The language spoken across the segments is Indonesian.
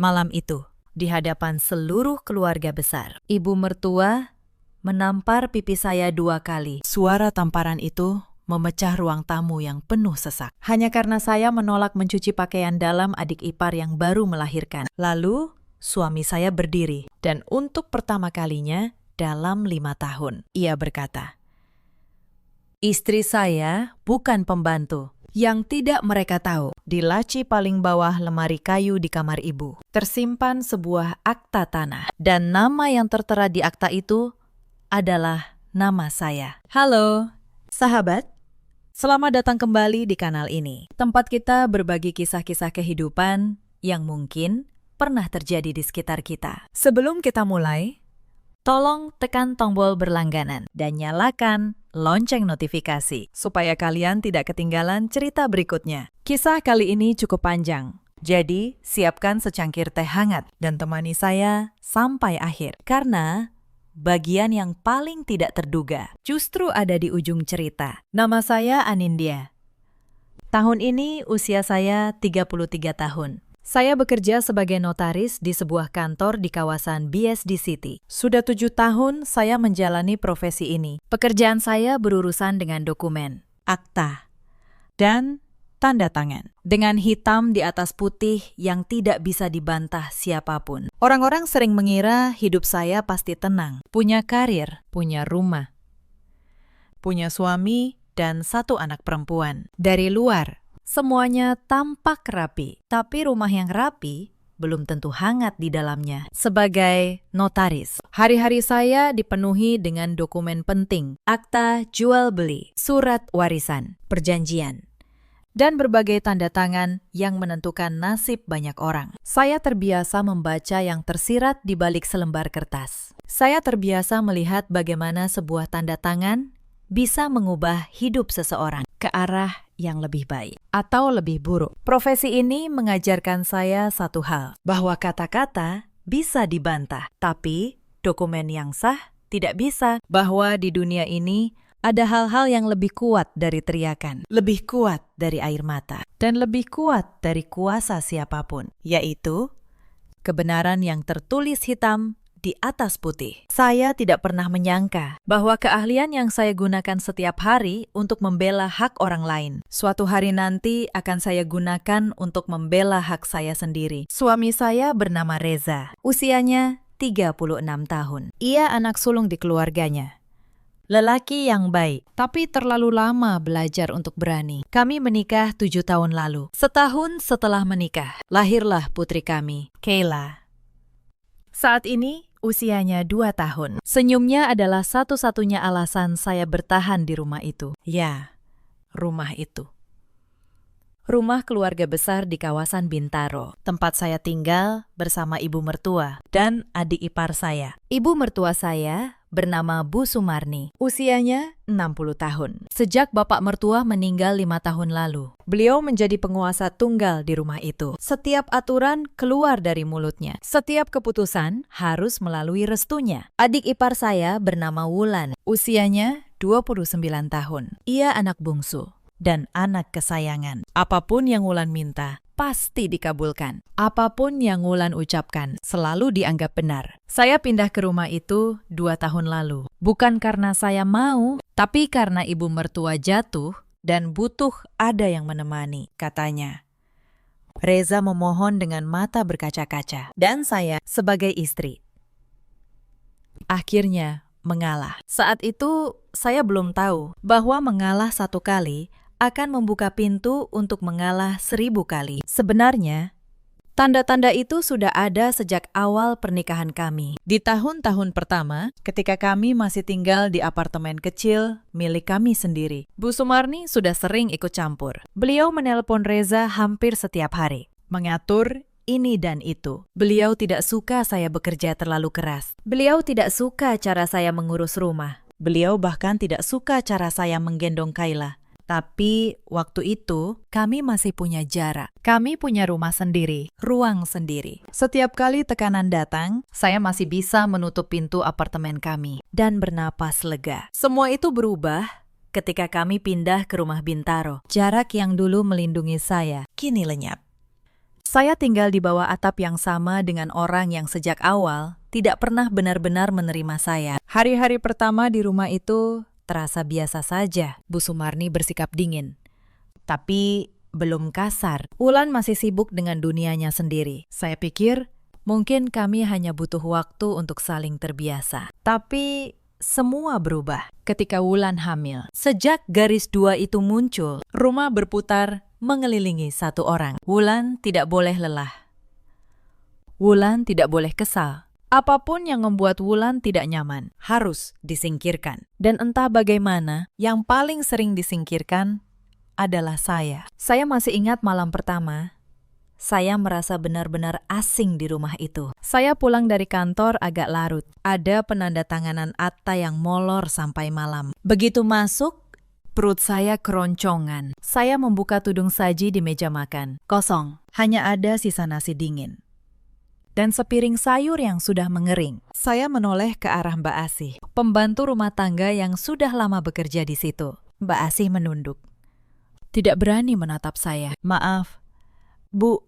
Malam itu, di hadapan seluruh keluarga besar, ibu mertua menampar pipi saya 2 kali. Suara tamparan itu memecah ruang tamu yang penuh sesak. Hanya karena saya menolak mencuci pakaian dalam adik ipar yang baru melahirkan. Lalu, suami saya berdiri. Dan untuk pertama kalinya dalam 5 tahun, ia berkata, "Istri saya bukan pembantu." Yang tidak mereka tahu, di laci paling bawah lemari kayu di kamar ibu, tersimpan sebuah akta tanah. Dan nama yang tertera di akta itu adalah nama saya. Halo, sahabat. Selamat datang kembali di kanal ini. Tempat kita berbagi kisah-kisah kehidupan yang mungkin pernah terjadi di sekitar kita. Sebelum kita mulai, tolong tekan tombol berlangganan dan nyalakan lonceng notifikasi supaya kalian tidak ketinggalan cerita berikutnya. Kisah kali ini cukup panjang, jadi siapkan secangkir teh hangat dan temani saya sampai akhir. Karena bagian yang paling tidak terduga justru ada di ujung cerita. Nama saya Anindya. Tahun ini usia saya 33 tahun. Saya bekerja sebagai notaris di sebuah kantor di kawasan BSD City. Sudah 7 tahun saya menjalani profesi ini. Pekerjaan saya berurusan dengan dokumen, akta, dan tanda tangan. Dengan hitam di atas putih yang tidak bisa dibantah siapapun. Orang-orang sering mengira hidup saya pasti tenang. Punya karir, punya rumah, punya suami, dan 1 anak perempuan. Dari luar, semuanya tampak rapi, tapi rumah yang rapi belum tentu hangat di dalamnya. Sebagai notaris, hari-hari saya dipenuhi dengan dokumen penting, akta jual beli, surat warisan, perjanjian, dan berbagai tanda tangan yang menentukan nasib banyak orang. Saya terbiasa membaca yang tersirat di balik selembar kertas. Saya terbiasa melihat bagaimana sebuah tanda tangan bisa mengubah hidup seseorang ke arah yang lebih baik atau lebih buruk. Profesi ini mengajarkan saya satu hal, bahwa kata-kata bisa dibantah, tapi dokumen yang sah tidak bisa. Bahwa di dunia ini ada hal-hal yang lebih kuat dari teriakan, lebih kuat dari air mata, dan lebih kuat dari kuasa siapapun, yaitu kebenaran yang tertulis hitam di atas putih. Saya tidak pernah menyangka bahwa keahlian yang saya gunakan setiap hari untuk membela hak orang lain, suatu hari nanti akan saya gunakan untuk membela hak saya sendiri. Suami saya bernama Reza. Usianya 36 tahun. Ia anak sulung di keluarganya. Lelaki yang baik, tapi terlalu lama belajar untuk berani. Kami menikah 7 tahun lalu. Setahun setelah menikah, lahirlah putri kami, Kayla. Saat ini, usianya 2 tahun. Senyumnya adalah satu-satunya alasan saya bertahan di rumah itu. Ya, rumah itu. Rumah keluarga besar di kawasan Bintaro, tempat saya tinggal bersama ibu mertua dan adik ipar saya. Ibu mertua saya bernama Bu Sumarni. Usianya 60 tahun. Sejak bapak mertua meninggal 5 tahun lalu, beliau menjadi penguasa tunggal di rumah itu. Setiap aturan keluar dari mulutnya. Setiap keputusan harus melalui restunya. Adik ipar saya bernama Wulan. Usianya 29 tahun. Ia anak bungsu dan anak kesayangan. Apapun yang Wulan minta, pasti dikabulkan. Apapun yang Wulan ucapkan, selalu dianggap benar. Saya pindah ke rumah itu 2 tahun lalu. Bukan karena saya mau, tapi karena ibu mertua jatuh dan butuh ada yang menemani, katanya. Reza memohon dengan mata berkaca-kaca, dan saya sebagai istri akhirnya mengalah. Saat itu, saya belum tahu bahwa mengalah 1 kali akan membuka pintu untuk mengalah 1000 kali. Sebenarnya, tanda-tanda itu sudah ada sejak awal pernikahan kami. Di tahun-tahun pertama, ketika kami masih tinggal di apartemen kecil milik kami sendiri, Bu Sumarni sudah sering ikut campur. Beliau menelpon Reza hampir setiap hari, mengatur ini dan itu. Beliau tidak suka saya bekerja terlalu keras. Beliau tidak suka cara saya mengurus rumah. Beliau bahkan tidak suka cara saya menggendong Kayla. Tapi waktu itu kami masih punya jarak. Kami punya rumah sendiri, ruang sendiri. Setiap kali tekanan datang, saya masih bisa menutup pintu apartemen kami dan bernapas lega. Semua itu berubah ketika kami pindah ke rumah Bintaro. Jarak yang dulu melindungi saya kini lenyap. Saya tinggal di bawah atap yang sama dengan orang yang sejak awal tidak pernah benar-benar menerima saya. Hari-hari pertama di rumah itu terasa biasa saja. Bu Sumarni bersikap dingin, tapi belum kasar. Wulan masih sibuk dengan dunianya sendiri. Saya pikir mungkin kami hanya butuh waktu untuk saling terbiasa. Tapi semua berubah ketika Wulan hamil. Sejak garis 2 itu muncul, rumah berputar mengelilingi satu orang. Wulan tidak boleh lelah. Wulan tidak boleh kesal. Apapun yang membuat Wulan tidak nyaman harus disingkirkan. Dan entah bagaimana, yang paling sering disingkirkan adalah saya. Saya masih ingat malam pertama. Saya merasa benar-benar asing di rumah itu. Saya pulang dari kantor agak larut. Ada penandatanganan akta yang molor sampai malam. Begitu masuk, perut saya keroncongan. Saya membuka tudung saji di meja makan. Kosong. Hanya ada sisa nasi dingin dan sepiring sayur yang sudah mengering. Saya menoleh ke arah Mbak Asih, pembantu rumah tangga yang sudah lama bekerja di situ. Mbak Asih menunduk. Tidak berani menatap saya. Maaf, Bu,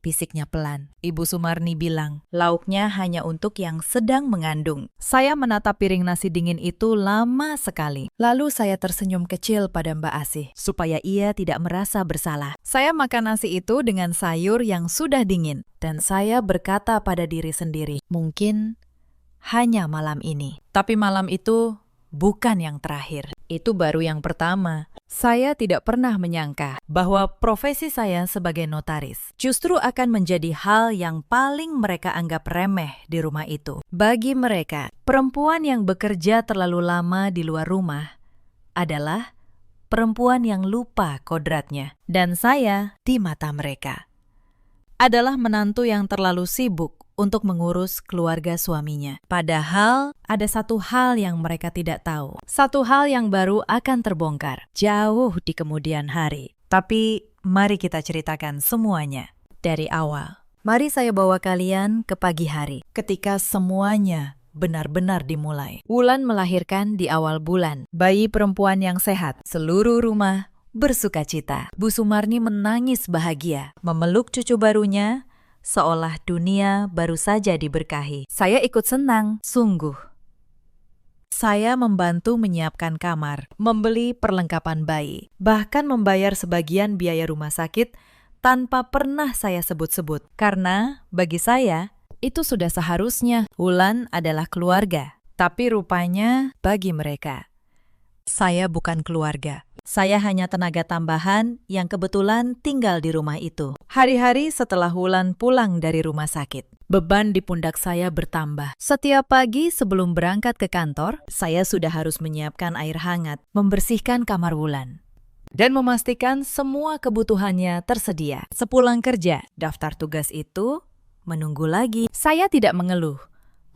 bisiknya pelan. Ibu Sumarni bilang, lauknya hanya untuk yang sedang mengandung. Saya menatap piring nasi dingin itu lama sekali. Lalu saya tersenyum kecil pada Mbak Asih, supaya ia tidak merasa bersalah. Saya makan nasi itu dengan sayur yang sudah dingin. Dan saya berkata pada diri sendiri, mungkin hanya malam ini. Tapi malam itu bukan yang terakhir. Itu baru yang pertama. Saya tidak pernah menyangka bahwa profesi saya sebagai notaris justru akan menjadi hal yang paling mereka anggap remeh di rumah itu. Bagi mereka, perempuan yang bekerja terlalu lama di luar rumah adalah perempuan yang lupa kodratnya. Dan saya, di mata mereka, adalah menantu yang terlalu sibuk untuk mengurus keluarga suaminya. Padahal ada satu hal yang mereka tidak tahu. Satu hal yang baru akan terbongkar jauh di kemudian hari. Tapi mari kita ceritakan semuanya dari awal. Mari saya bawa kalian ke pagi hari ketika semuanya benar-benar dimulai. Wulan melahirkan di awal bulan. Bayi perempuan yang sehat. Seluruh rumah bersukacita. Bu Sumarni menangis bahagia, memeluk cucu barunya, seolah dunia baru saja diberkahi. Saya ikut senang, sungguh. Saya membantu menyiapkan kamar, membeli perlengkapan bayi, bahkan membayar sebagian biaya rumah sakit tanpa pernah saya sebut-sebut. Karena bagi saya, itu sudah seharusnya. Wulan adalah keluarga, tapi rupanya bagi mereka, saya bukan keluarga. Saya hanya tenaga tambahan yang kebetulan tinggal di rumah itu. Hari-hari setelah Wulan pulang dari rumah sakit, beban di pundak saya bertambah. Setiap pagi sebelum berangkat ke kantor, saya sudah harus menyiapkan air hangat, membersihkan kamar Wulan, dan memastikan semua kebutuhannya tersedia. Sepulang kerja, daftar tugas itu menunggu lagi. Saya tidak mengeluh.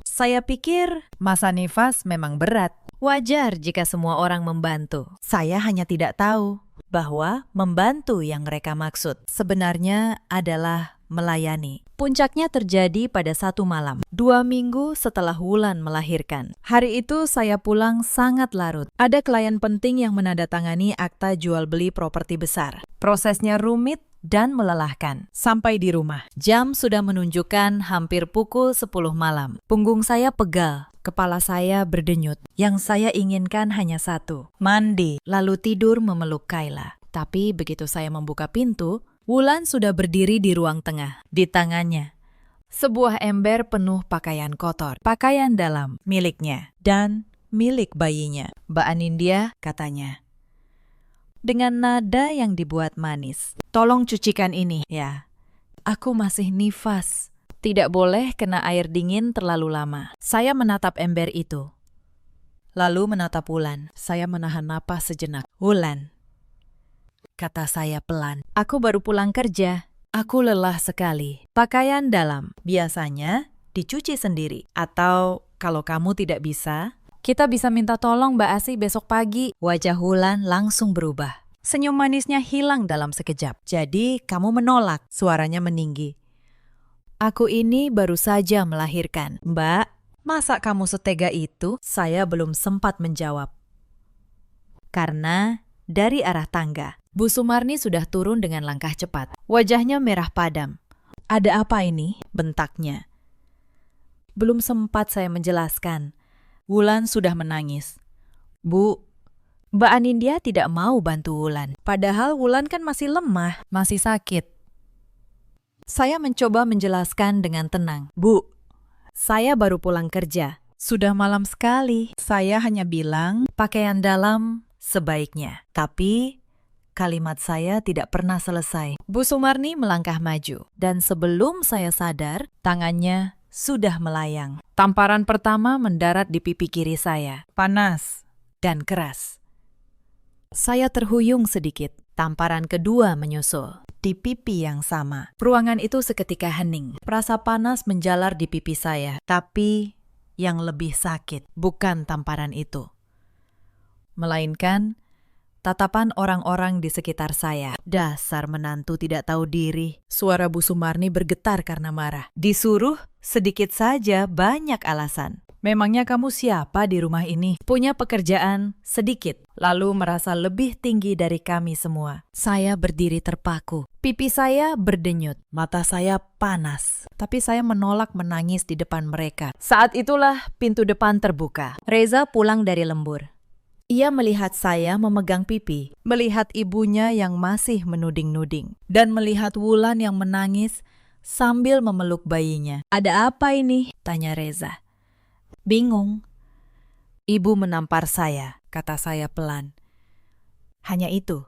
Saya pikir masa nifas memang berat. Wajar jika semua orang membantu. Saya hanya tidak tahu bahwa membantu yang mereka maksud sebenarnya adalah melayani. Puncaknya terjadi pada satu malam, 2 minggu setelah Wulan melahirkan. Hari itu saya pulang sangat larut. Ada klien penting yang menandatangani akta jual beli properti besar. Prosesnya rumit dan melelahkan. Sampai di rumah, jam sudah menunjukkan hampir pukul 10 malam. Punggung saya pegal. Kepala saya berdenyut. Yang saya inginkan hanya satu, mandi, lalu tidur memeluk Kayla. Tapi begitu saya membuka pintu, Wulan sudah berdiri di ruang tengah. Di tangannya, sebuah ember penuh pakaian kotor. Pakaian dalam miliknya dan milik bayinya. Mbak Anindya, katanya, dengan nada yang dibuat manis. Tolong cucikan ini, ya. Aku masih nifas. Tidak boleh kena air dingin terlalu lama. Saya menatap ember itu, lalu menatap Wulan. Saya menahan napas sejenak. Wulan, kata saya pelan. Aku baru pulang kerja. Aku lelah sekali. Pakaian dalam biasanya dicuci sendiri. Atau kalau kamu tidak bisa, kita bisa minta tolong Mbak Asih besok pagi. Wajah Wulan langsung berubah. Senyum manisnya hilang dalam sekejap. Jadi kamu menolak, suaranya meninggi. Aku ini baru saja melahirkan. Mbak, masa kamu setega itu? Saya belum sempat menjawab. Karena dari arah tangga, Bu Sumarni sudah turun dengan langkah cepat. Wajahnya merah padam. Ada apa ini? Bentaknya. Belum sempat saya menjelaskan. Wulan sudah menangis. Bu, Mbak Anindya tidak mau bantu Wulan. Padahal Wulan kan masih lemah, masih sakit. Saya mencoba menjelaskan dengan tenang. Bu, saya baru pulang kerja. Sudah malam sekali. Saya hanya bilang pakaian dalam sebaiknya. Tapi kalimat saya tidak pernah selesai. Bu Sumarni melangkah maju. Dan sebelum saya sadar, tangannya sudah melayang. Tamparan pertama mendarat di pipi kiri saya. Panas dan keras. Saya terhuyung sedikit. Tamparan kedua menyusul. Di pipi yang sama. Ruangan itu seketika hening. Rasa panas menjalar di pipi saya. Tapi yang lebih sakit bukan tamparan itu, melainkan tatapan orang-orang di sekitar saya. Dasar menantu tidak tahu diri. Suara Bu Sumarni bergetar karena marah. Disuruh sedikit saja banyak alasan. Memangnya kamu siapa di rumah ini? Punya pekerjaan sedikit, lalu merasa lebih tinggi dari kami semua. Saya berdiri terpaku. Pipi saya berdenyut. Mata saya panas. Tapi saya menolak menangis di depan mereka. Saat itulah pintu depan terbuka. Reza pulang dari lembur. Ia melihat saya memegang pipi, melihat ibunya yang masih menuding-nuding, dan melihat Wulan yang menangis sambil memeluk bayinya. Ada apa ini? Tanya Reza. Bingung. Ibu menampar saya, kata saya pelan. Hanya itu.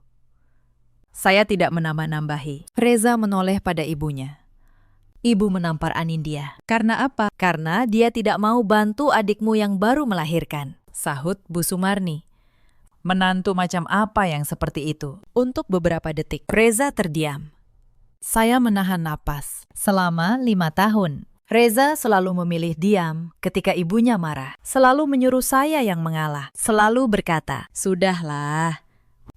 Saya tidak menambah-nambahi. Reza menoleh pada ibunya. Ibu menampar Anindya. Karena apa? Karena dia tidak mau bantu adikmu yang baru melahirkan, sahut Bu Sumarni. Menantu macam apa yang seperti itu? Untuk beberapa detik, Reza terdiam. Saya menahan napas. Selama 5 tahun. Reza selalu memilih diam ketika ibunya marah. Selalu menyuruh saya yang mengalah. Selalu berkata, "Sudahlah,"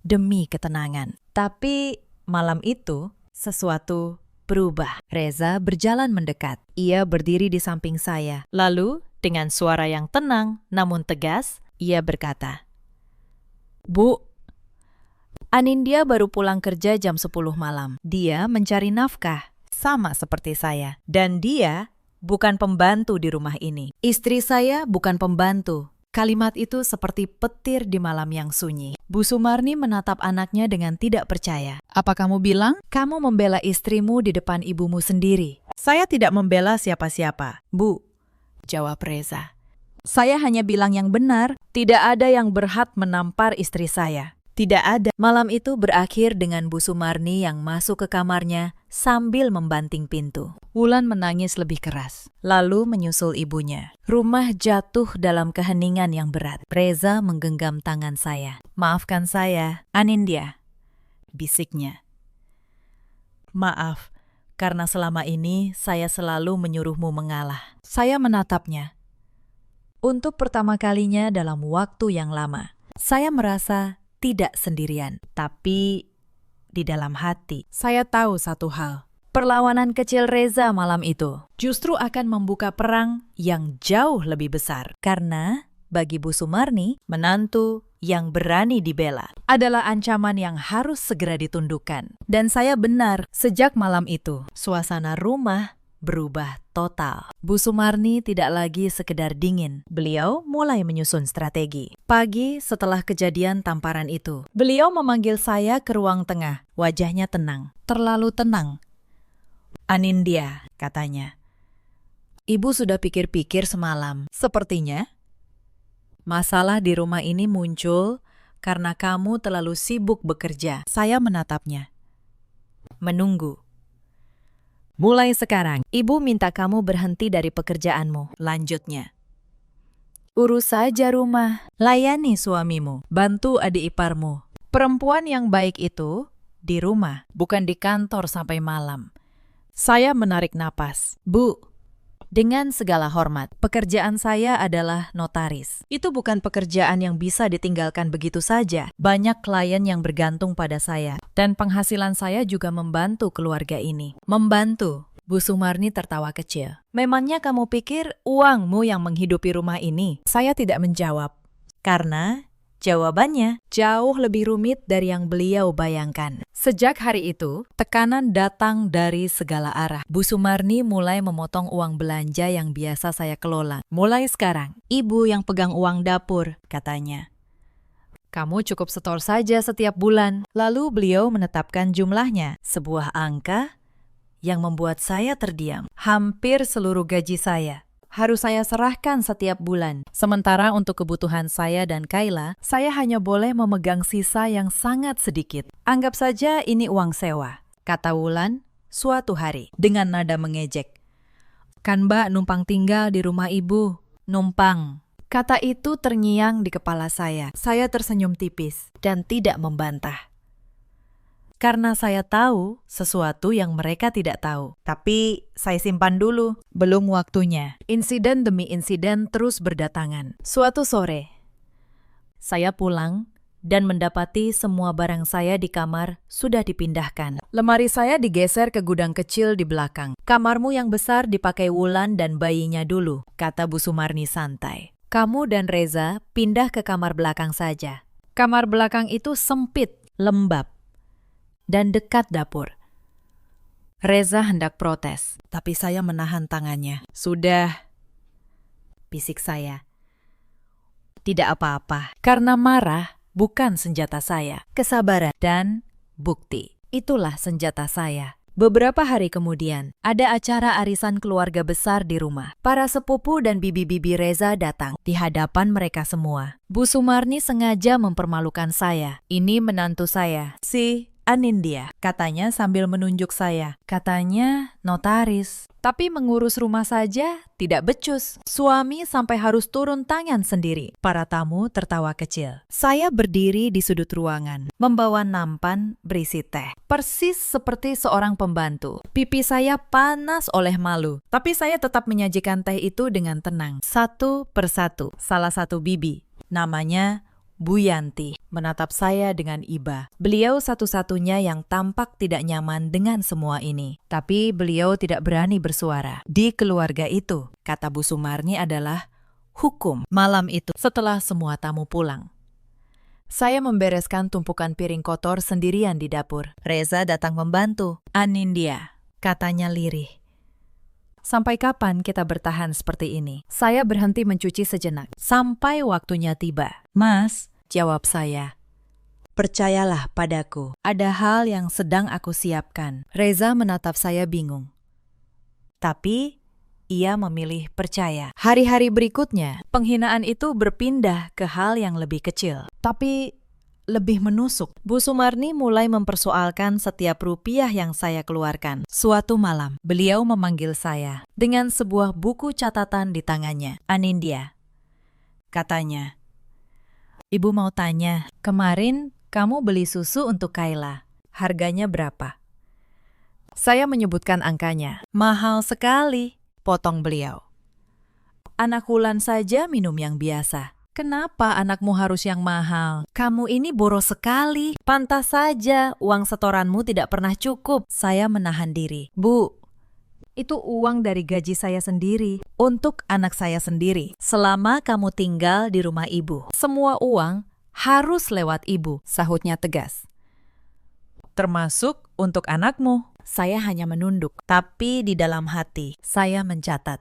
demi ketenangan. Tapi malam itu sesuatu berubah. Reza berjalan mendekat. Ia berdiri di samping saya. Lalu dengan suara yang tenang namun tegas, ia berkata, "Bu, Anindya baru pulang kerja jam 10 malam. Dia mencari nafkah, sama seperti saya. Dan dia bukan pembantu di rumah ini. Istri saya bukan pembantu." Kalimat itu seperti petir di malam yang sunyi. Bu Sumarni menatap anaknya dengan tidak percaya. "Apa kamu bilang? Kamu membela istrimu di depan ibumu sendiri." "Saya tidak membela siapa-siapa, Bu," jawab Reza. "Saya hanya bilang yang benar. Tidak ada yang berhak menampar istri saya. Tidak ada." Malam itu berakhir dengan Bu Sumarni yang masuk ke kamarnya sambil membanting pintu. Wulan menangis lebih keras, lalu menyusul ibunya. Rumah jatuh dalam keheningan yang berat. Reza menggenggam tangan saya. "Maafkan saya, Anindya," bisiknya. "Maaf, karena selama ini saya selalu menyuruhmu mengalah." Saya menatapnya. Untuk pertama kalinya dalam waktu yang lama, saya merasa tidak sendirian. Tapi di dalam hati, saya tahu satu hal. Perlawanan kecil Reza malam itu justru akan membuka perang yang jauh lebih besar. Karena bagi Bu Sumarni, menantu yang berani dibela adalah ancaman yang harus segera ditundukkan. Dan saya benar, sejak malam itu, suasana rumah berubah total. Bu Sumarni tidak lagi sekedar dingin. Beliau mulai menyusun strategi. Pagi setelah kejadian tamparan itu, beliau memanggil saya ke ruang tengah. Wajahnya tenang, terlalu tenang. "Anindya," katanya. "Ibu sudah pikir-pikir semalam. Sepertinya masalah di rumah ini muncul karena kamu terlalu sibuk bekerja." Saya menatapnya. "Menunggu. Mulai sekarang, ibu minta kamu berhenti dari pekerjaanmu," lanjutnya. "Urus saja rumah, layani suamimu, bantu adik iparmu. Perempuan yang baik itu di rumah, bukan di kantor sampai malam." Saya menarik napas. "Bu, dengan segala hormat, pekerjaan saya adalah notaris. Itu bukan pekerjaan yang bisa ditinggalkan begitu saja. Banyak klien yang bergantung pada saya. Dan penghasilan saya juga membantu keluarga ini." "Membantu?" Bu Sumarni tertawa kecil. "Memangnya kamu pikir uangmu yang menghidupi rumah ini?" Saya tidak menjawab. Karena Jawabannya jauh lebih rumit dari yang beliau bayangkan. Sejak hari itu, tekanan datang dari segala arah. Bu Sumarni mulai memotong uang belanja yang biasa saya kelola. Mulai sekarang, ibu yang pegang uang dapur, katanya. Kamu cukup setor saja setiap bulan. Lalu beliau menetapkan jumlahnya, sebuah angka yang membuat saya terdiam. Hampir seluruh gaji saya harus saya serahkan setiap bulan. Sementara untuk kebutuhan saya dan Kayla, saya hanya boleh memegang sisa yang sangat sedikit. Anggap saja ini uang sewa, kata Wulan suatu hari dengan nada mengejek. Kan Mbak numpang tinggal di rumah ibu. Numpang. Kata itu terngiang di kepala saya. Saya tersenyum tipis dan tidak membantah. Karena saya tahu sesuatu yang mereka tidak tahu. Tapi saya simpan dulu, belum waktunya. Insiden demi insiden terus berdatangan. Suatu sore, saya pulang dan mendapati semua barang saya di kamar sudah dipindahkan. Lemari saya digeser ke gudang kecil di belakang. Kamarmu yang besar dipakai Wulan dan bayinya dulu, kata Bu Sumarni santai. Kamu dan Reza pindah ke kamar belakang saja. Kamar belakang itu sempit, lembab, dan dekat dapur. Reza hendak protes, tapi saya menahan tangannya. Sudah, bisik saya. Tidak apa-apa, karena marah bukan senjata saya. Kesabaran dan bukti, itulah senjata saya. Beberapa hari kemudian, ada acara arisan keluarga besar di rumah. Para sepupu dan bibi-bibi Reza datang di hadapan mereka semua. Bu Sumarni sengaja mempermalukan saya. Ini menantu saya, si Anindya, katanya sambil menunjuk saya. Katanya notaris, tapi mengurus rumah saja tidak becus. Suami sampai harus turun tangan sendiri. Para tamu tertawa kecil. Saya berdiri di sudut ruangan, membawa nampan berisi teh. Persis seperti seorang pembantu. Pipi saya panas oleh malu, tapi saya tetap menyajikan teh itu dengan tenang. Satu persatu, salah satu bibi, namanya Bu Yanti, menatap saya dengan iba. Beliau satu-satunya yang tampak tidak nyaman dengan semua ini. Tapi beliau tidak berani bersuara. Di keluarga itu, kata Bu Sumarni adalah hukum. Malam itu, setelah semua tamu pulang, saya membereskan tumpukan piring kotor sendirian di dapur. Reza datang membantu. Anindya, katanya lirih. Sampai kapan kita bertahan seperti ini? Saya berhenti mencuci sejenak. Sampai waktunya tiba. Mas, jawab saya. Percayalah padaku, ada hal yang sedang aku siapkan. Reza menatap saya bingung. Tapi ia memilih percaya. Hari-hari berikutnya, penghinaan itu berpindah ke hal yang lebih kecil. Tapi lebih menusuk. Bu Sumarni mulai mempersoalkan setiap rupiah yang saya keluarkan. Suatu malam, beliau memanggil saya dengan sebuah buku catatan di tangannya. Anindya, katanya, Ibu mau tanya, kemarin kamu beli susu untuk Kayla. Harganya berapa? Saya menyebutkan angkanya. Mahal sekali, potong beliau. Anak Wulan saja minum yang biasa. Kenapa anakmu harus yang mahal? Kamu ini boros sekali. Pantas saja uang setoranmu tidak pernah cukup. Saya menahan diri. Bu, itu uang dari gaji saya sendiri. Untuk anak saya sendiri. Selama kamu tinggal di rumah ibu, semua uang harus lewat ibu, sahutnya tegas. Termasuk untuk anakmu. Saya hanya menunduk. Tapi di dalam hati, saya mencatat.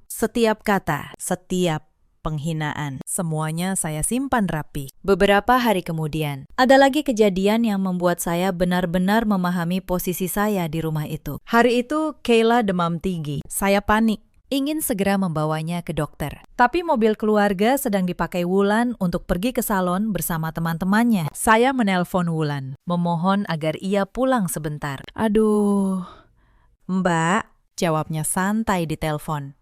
Setiap kata, setiap penghinaan, semuanya saya simpan rapi. Beberapa hari kemudian, ada lagi kejadian yang membuat saya benar-benar memahami posisi saya di rumah itu. Hari itu, Kayla demam tinggi. Saya panik, ingin segera membawanya ke dokter. Tapi mobil keluarga sedang dipakai Wulan untuk pergi ke salon bersama teman-temannya. Saya menelpon Wulan, memohon agar ia pulang sebentar. Aduh, Mbak, jawabnya santai di telepon.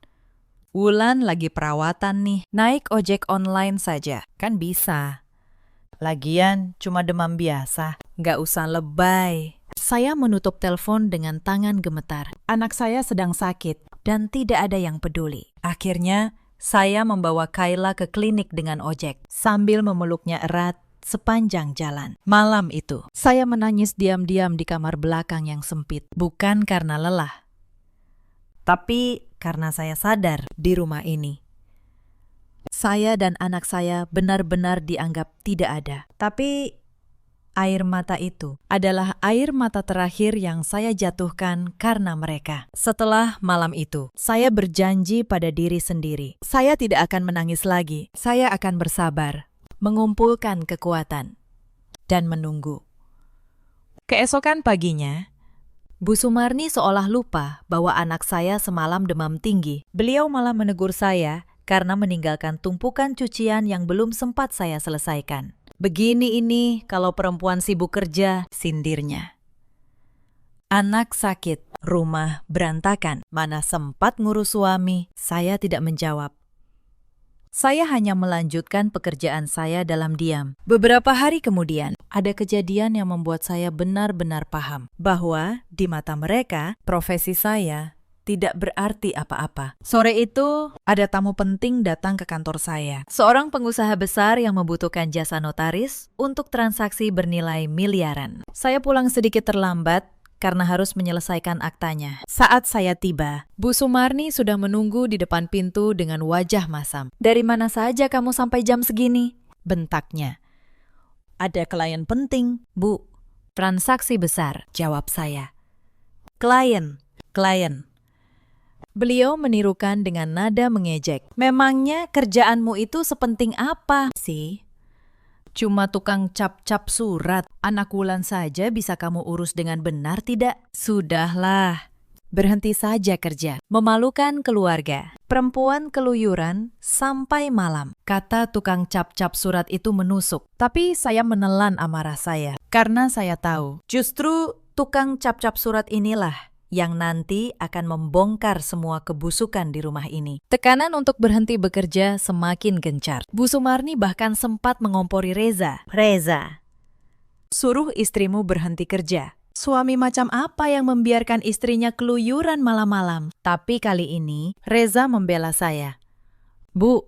Wulan lagi perawatan nih, naik ojek online saja, kan bisa. Lagian cuma demam biasa, nggak usah lebay. Saya menutup telepon dengan tangan gemetar. Anak saya sedang sakit dan tidak ada yang peduli. Akhirnya, saya membawa Kayla ke klinik dengan ojek, sambil memeluknya erat sepanjang jalan. Malam itu, saya menangis diam-diam di kamar belakang yang sempit, bukan karena lelah, tapi karena saya sadar di rumah ini Saya dan anak saya benar-benar dianggap tidak ada. Tapi air mata itu adalah air mata terakhir yang saya jatuhkan karena mereka. Setelah malam itu, saya berjanji pada diri sendiri. Saya tidak akan menangis lagi. Saya akan bersabar, mengumpulkan kekuatan, dan menunggu. Keesokan paginya, Bu Sumarni seolah lupa bahwa anak saya semalam demam tinggi. Beliau malah menegur saya karena meninggalkan tumpukan cucian yang belum sempat saya selesaikan. Begini ini kalau perempuan sibuk kerja, sindirnya. Anak sakit, rumah berantakan, mana sempat ngurus suami, saya tidak menjawab. Saya hanya melanjutkan pekerjaan saya dalam diam. Beberapa hari kemudian, ada kejadian yang membuat saya benar-benar paham bahwa di mata mereka, profesi saya tidak berarti apa-apa. Sore itu, ada tamu penting datang ke kantor saya. Seorang pengusaha besar yang membutuhkan jasa notaris untuk transaksi bernilai miliaran. Saya pulang sedikit terlambat karena harus menyelesaikan aktanya. Saat saya tiba, Bu Sumarni sudah menunggu di depan pintu dengan wajah masam. "Dari mana saja kamu sampai jam segini?" bentaknya. "Ada klien penting, Bu." "Transaksi besar," jawab saya. Klien. Beliau menirukan dengan nada mengejek. "Memangnya kerjaanmu itu sepenting apa sih? Cuma tukang cap-cap surat. Anak Wulan saja bisa kamu urus dengan benar tidak?" "Sudahlah, berhenti saja kerja. Memalukan keluarga. Perempuan keluyuran sampai malam," kata tukang cap-cap surat itu menusuk. Tapi saya menelan amarah saya. Karena saya tahu, justru tukang cap-cap surat inilah yang nanti akan membongkar semua kebusukan di rumah ini. Tekanan untuk berhenti bekerja semakin gencar. Bu Sumarni bahkan sempat mengompori Reza. "Reza, suruh istrimu berhenti kerja." Suami macam apa yang membiarkan istrinya keluyuran malam-malam? Tapi kali ini, Reza membela saya. "Bu,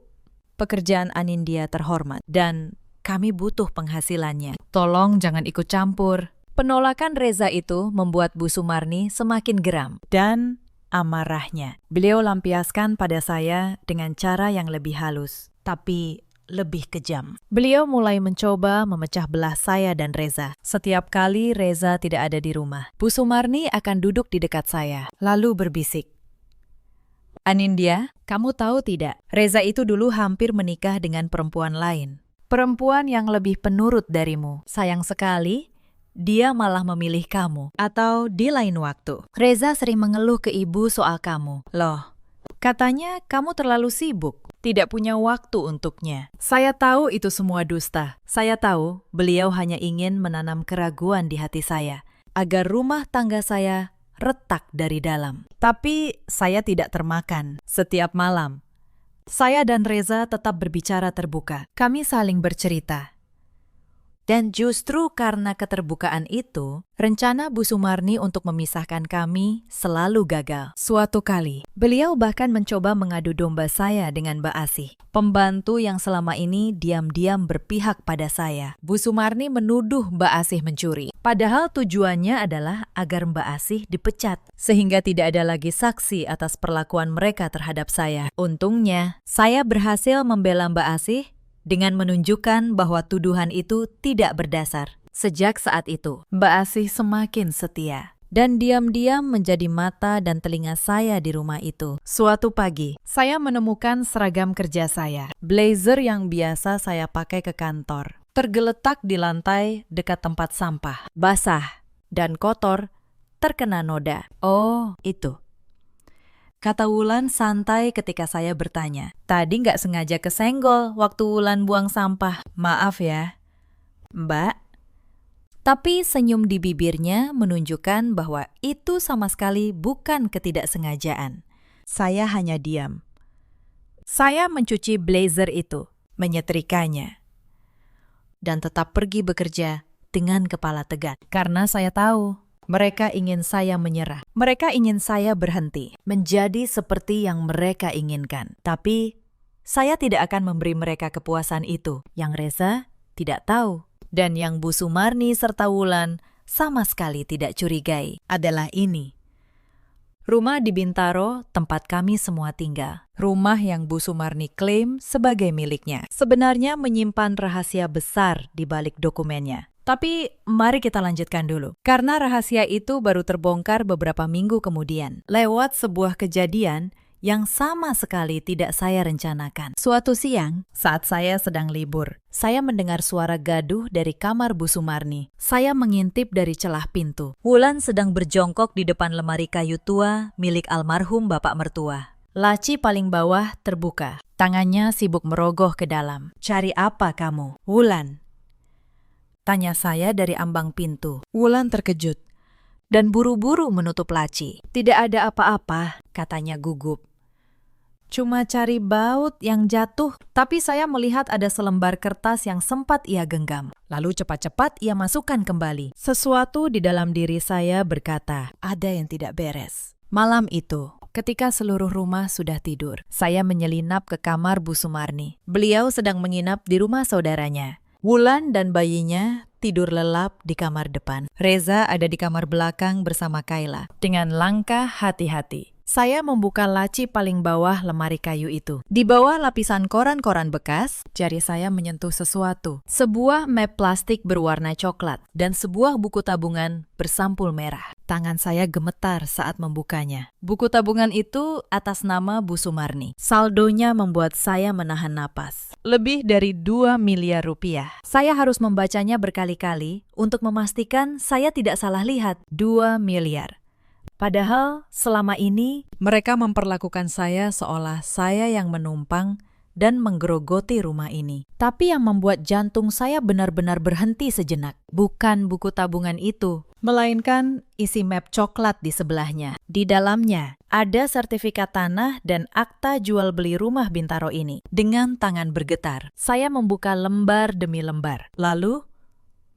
pekerjaan Anindya terhormat dan kami butuh penghasilannya. Tolong jangan ikut campur." Penolakan Reza itu membuat Bu Sumarni semakin geram dan amarahnya. Beliau lampiaskan pada saya dengan cara yang lebih halus, tapi lebih kejam. Beliau mulai mencoba memecah belah saya dan Reza. Setiap kali Reza tidak ada di rumah, Bu Sumarni akan duduk di dekat saya, lalu berbisik. "Anindya, kamu tahu tidak, Reza itu dulu hampir menikah dengan perempuan lain. Perempuan yang lebih penurut darimu. Sayang sekali, dia malah memilih kamu, atau di lain waktu. Reza sering mengeluh ke ibu soal kamu. Loh, katanya kamu terlalu sibuk, tidak punya waktu untuknya." Saya tahu itu semua dusta. Saya tahu beliau hanya ingin menanam keraguan di hati saya, agar rumah tangga saya retak dari dalam. Tapi saya tidak termakan. Setiap malam, saya dan Reza tetap berbicara terbuka. Kami saling bercerita. Dan justru karena keterbukaan itu, rencana Bu Sumarni untuk memisahkan kami selalu gagal. Suatu kali, beliau bahkan mencoba mengadu domba saya dengan Mbak Asih, pembantu yang selama ini diam-diam berpihak pada saya. Bu Sumarni menuduh Mbak Asih mencuri. Padahal tujuannya adalah agar Mbak Asih dipecat, sehingga tidak ada lagi saksi atas perlakuan mereka terhadap saya. Untungnya, saya berhasil membela Mbak Asih dengan menunjukkan bahwa tuduhan itu tidak berdasar. Sejak saat itu, Mbak Asih semakin setia dan diam-diam menjadi mata dan telinga saya di rumah itu. Suatu pagi, saya menemukan seragam kerja saya, blazer yang biasa saya pakai ke kantor, tergeletak di lantai dekat tempat sampah, basah dan kotor, terkena noda. "Oh, itu," kata Wulan santai ketika saya bertanya. "Tadi nggak sengaja kesenggol waktu Wulan buang sampah. Maaf ya, Mbak." Tapi senyum di bibirnya menunjukkan bahwa itu sama sekali bukan ketidaksengajaan. Saya hanya diam. Saya mencuci blazer itu, menyetrikanya, dan tetap pergi bekerja dengan kepala tegak. Karena saya tahu mereka ingin saya menyerah. Mereka ingin saya berhenti, menjadi seperti yang mereka inginkan. Tapi saya tidak akan memberi mereka kepuasan itu. Yang Reza tidak tahu, dan yang Bu Sumarni serta Wulan sama sekali tidak curigai adalah ini. Rumah di Bintaro, tempat kami semua tinggal. Rumah yang Bu Sumarni klaim sebagai miliknya. Sebenarnya menyimpan rahasia besar di balik dokumennya. Tapi mari kita lanjutkan dulu. Karena rahasia itu baru terbongkar beberapa minggu kemudian. Lewat sebuah kejadian yang sama sekali tidak saya rencanakan. Suatu siang, saat saya sedang libur, saya mendengar suara gaduh dari kamar Bu Sumarni. Saya mengintip dari celah pintu. Wulan sedang berjongkok di depan lemari kayu tua milik almarhum bapak mertua. Laci paling bawah terbuka. Tangannya sibuk merogoh ke dalam. "Cari apa kamu, Wulan?" tanya saya dari ambang pintu. Wulan terkejut dan buru-buru menutup laci. "Tidak ada apa-apa," katanya gugup. "Cuma cari baut yang jatuh." Tapi saya melihat ada selembar kertas yang sempat ia genggam. Lalu cepat-cepat ia masukkan kembali. Sesuatu di dalam diri saya berkata, ada yang tidak beres. Malam itu, ketika seluruh rumah sudah tidur, saya menyelinap ke kamar Bu Sumarni. Beliau sedang menginap di rumah saudaranya. Wulan dan bayinya tidur lelap di kamar depan. Reza ada di kamar belakang bersama Kayla. Dengan langkah hati-hati, saya membuka laci paling bawah lemari kayu itu. Di bawah lapisan koran-koran bekas, jari saya menyentuh sesuatu. Sebuah map plastik berwarna coklat dan sebuah buku tabungan bersampul merah. Tangan saya gemetar saat membukanya. Buku tabungan itu atas nama Bu Sumarni. Saldonya membuat saya menahan napas. Lebih dari 2 miliar rupiah. Saya harus membacanya berkali-kali untuk memastikan saya tidak salah lihat. 2 miliar. Padahal selama ini mereka memperlakukan saya seolah saya yang menumpang dan menggerogoti rumah ini. Tapi yang membuat jantung saya benar-benar berhenti sejenak bukan buku tabungan itu, melainkan isi map coklat di sebelahnya. Di dalamnya ada sertifikat tanah dan akta jual beli rumah Bintaro ini. Dengan tangan bergetar, saya membuka lembar demi lembar. Lalu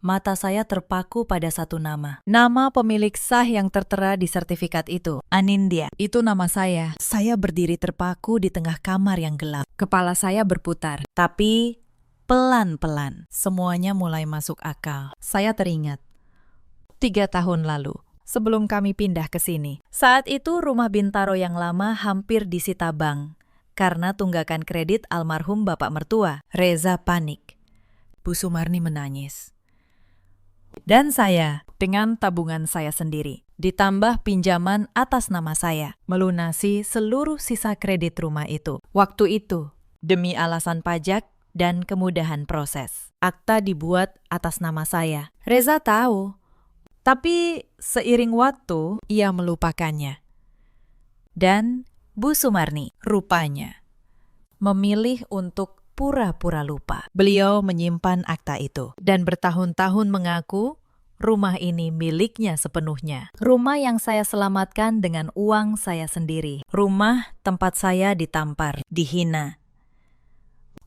mata saya terpaku pada satu nama. Nama pemilik sah yang tertera di sertifikat itu, Anindya. Itu nama saya. Saya berdiri terpaku di tengah kamar yang gelap. Kepala saya berputar. Tapi pelan-pelan, semuanya mulai masuk akal. Saya teringat 3 tahun lalu, sebelum kami pindah ke sini. Saat itu rumah Bintaro yang lama hampir disita bank karena tunggakan kredit almarhum bapak mertua. Reza panik. Bu Sumarni menangis. Dan saya, dengan tabungan saya sendiri, ditambah pinjaman atas nama saya, melunasi seluruh sisa kredit rumah itu. Waktu itu, demi alasan pajak dan kemudahan proses, akta dibuat atas nama saya. Reza tahu, tapi seiring waktu, ia melupakannya. Dan Bu Sumarni, rupanya, memilih untuk pura-pura lupa. Beliau menyimpan akta itu dan bertahun-tahun mengaku rumah ini miliknya sepenuhnya. Rumah yang saya selamatkan dengan uang saya sendiri. Rumah tempat saya ditampar, dihina,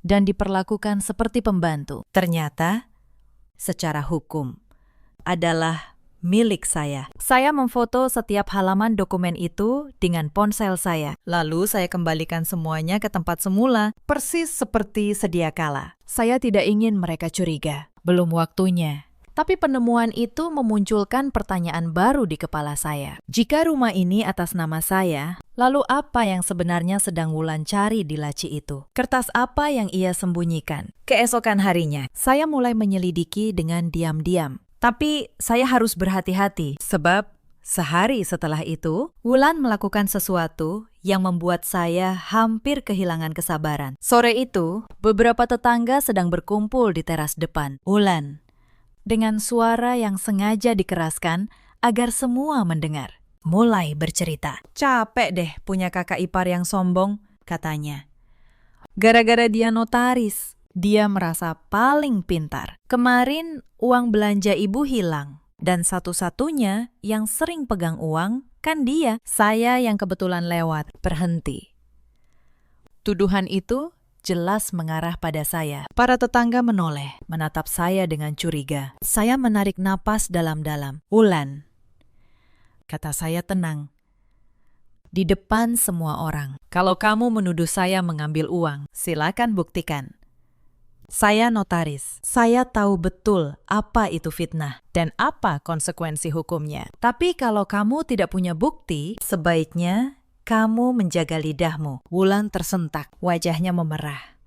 dan diperlakukan seperti pembantu. Ternyata, secara hukum, adalah milik saya. Saya memfoto setiap halaman dokumen itu dengan ponsel saya. Lalu saya kembalikan semuanya ke tempat semula, persis seperti sedia kala. Saya tidak ingin mereka curiga. Belum waktunya. Tapi penemuan itu memunculkan pertanyaan baru di kepala saya. Jika rumah ini atas nama saya, lalu apa yang sebenarnya sedang Wulan cari di laci itu? Kertas apa yang ia sembunyikan? Keesokan harinya, saya mulai menyelidiki dengan diam-diam. Tapi saya harus berhati-hati, sebab sehari setelah itu, Wulan melakukan sesuatu yang membuat saya hampir kehilangan kesabaran. Sore itu, beberapa tetangga sedang berkumpul di teras depan. Wulan, dengan suara yang sengaja dikeraskan agar semua mendengar, mulai bercerita. "Capek deh punya kakak ipar yang sombong," katanya. "Gara-gara dia notaris, dia merasa paling pintar. Kemarin uang belanja ibu hilang, dan satu-satunya yang sering pegang uang kan dia. Saya yang kebetulan lewat, berhenti." Tuduhan itu jelas mengarah pada saya. Para tetangga menoleh, menatap saya dengan curiga. Saya menarik napas dalam-dalam. "Wulan," kata saya tenang, di depan semua orang, "kalau kamu menuduh saya mengambil uang, silakan buktikan. Saya notaris. Saya tahu betul apa itu fitnah dan apa konsekuensi hukumnya. Tapi kalau kamu tidak punya bukti, sebaiknya kamu menjaga lidahmu. Wulan tersentak, wajahnya memerah.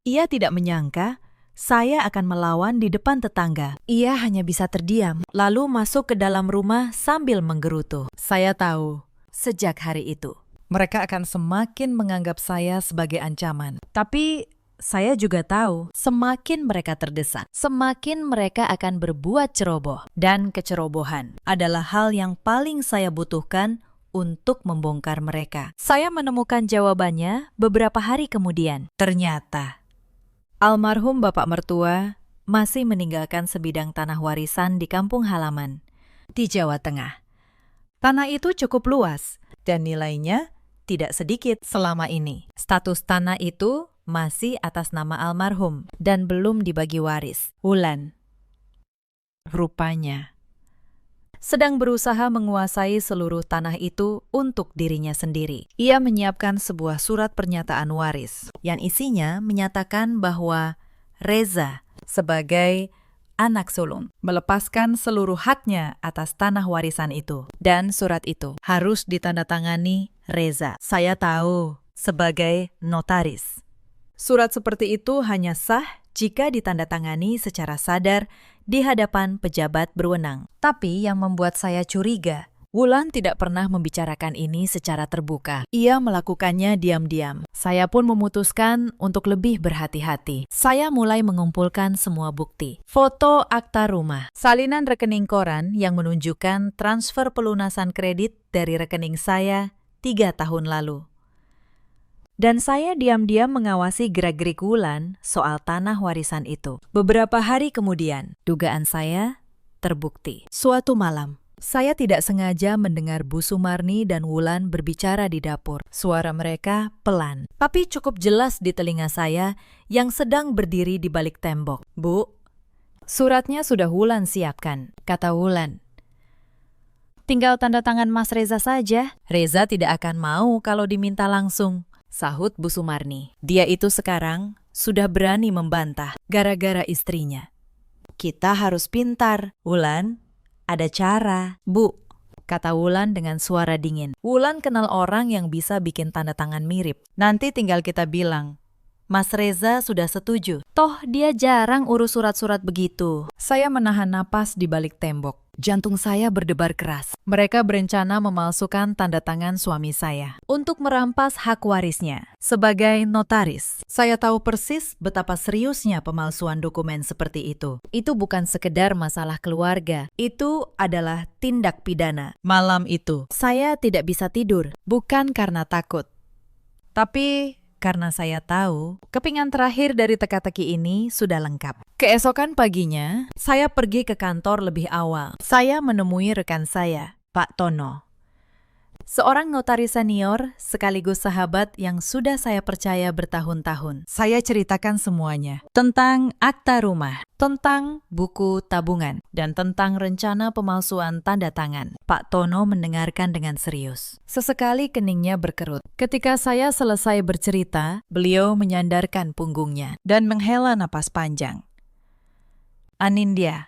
Ia tidak menyangka saya akan melawan di depan tetangga. Ia hanya bisa terdiam, lalu masuk ke dalam rumah sambil menggerutu. Saya tahu, sejak hari itu, mereka akan semakin menganggap saya sebagai ancaman. Tapi saya juga tahu, semakin mereka terdesak, semakin mereka akan berbuat ceroboh. Dan kecerobohan adalah hal yang paling saya butuhkan untuk membongkar mereka. Saya menemukan jawabannya beberapa hari kemudian. Ternyata almarhum bapak mertua masih meninggalkan sebidang tanah warisan di kampung halaman di Jawa Tengah. Tanah itu cukup luas dan nilainya tidak sedikit selama ini. Status tanah itu masih atas nama almarhum dan belum dibagi waris. Wulan, rupanya, sedang berusaha menguasai seluruh tanah itu untuk dirinya sendiri. Ia menyiapkan sebuah surat pernyataan waris yang isinya menyatakan bahwa Reza sebagai anak sulung melepaskan seluruh haknya atas tanah warisan itu. Dan surat itu harus ditandatangani Reza. Saya tahu sebagai notaris, surat seperti itu hanya sah jika ditandatangani secara sadar di hadapan pejabat berwenang. Tapi yang membuat saya curiga, Wulan tidak pernah membicarakan ini secara terbuka. Ia melakukannya diam-diam. Saya pun memutuskan untuk lebih berhati-hati. Saya mulai mengumpulkan semua bukti. Foto akta rumah, salinan rekening koran yang menunjukkan transfer pelunasan kredit dari rekening saya 3 tahun lalu. Dan saya diam-diam mengawasi gerak-gerik Wulan soal tanah warisan itu. Beberapa hari kemudian, dugaan saya terbukti. Suatu malam, saya tidak sengaja mendengar Bu Sumarni dan Wulan berbicara di dapur. Suara mereka pelan, tapi cukup jelas di telinga saya yang sedang berdiri di balik tembok. "Bu, suratnya sudah Wulan siapkan," kata Wulan. "Tinggal tanda tangan Mas Reza saja." "Reza tidak akan mau kalau diminta langsung," sahut Bu Sumarni. "Dia itu sekarang sudah berani membantah gara-gara istrinya." "Kita harus pintar, Wulan. Ada cara." "Bu," kata Wulan dengan suara dingin. Wulan kenal orang yang bisa bikin tanda tangan mirip. "Nanti tinggal kita bilang, Mas Reza sudah setuju. Toh dia jarang urus surat-surat begitu." Saya menahan napas di balik tembok. Jantung saya berdebar keras. Mereka berencana memalsukan tanda tangan suami saya untuk merampas hak warisnya. Sebagai notaris, saya tahu persis betapa seriusnya pemalsuan dokumen seperti itu. Itu bukan sekedar masalah keluarga, itu adalah tindak pidana. Malam itu, saya tidak bisa tidur, bukan karena takut, tapi karena saya tahu kepingan terakhir dari teka-teki ini sudah lengkap. Keesokan paginya, saya pergi ke kantor lebih awal. Saya menemui rekan saya, Pak Tono, seorang notaris senior sekaligus sahabat yang sudah saya percaya bertahun-tahun. Saya ceritakan semuanya tentang akta rumah, tentang buku tabungan, dan tentang rencana pemalsuan tanda tangan. Pak Tono mendengarkan dengan serius. Sesekali keningnya berkerut. Ketika saya selesai bercerita, beliau menyandarkan punggungnya dan menghela napas panjang. "Anindya,"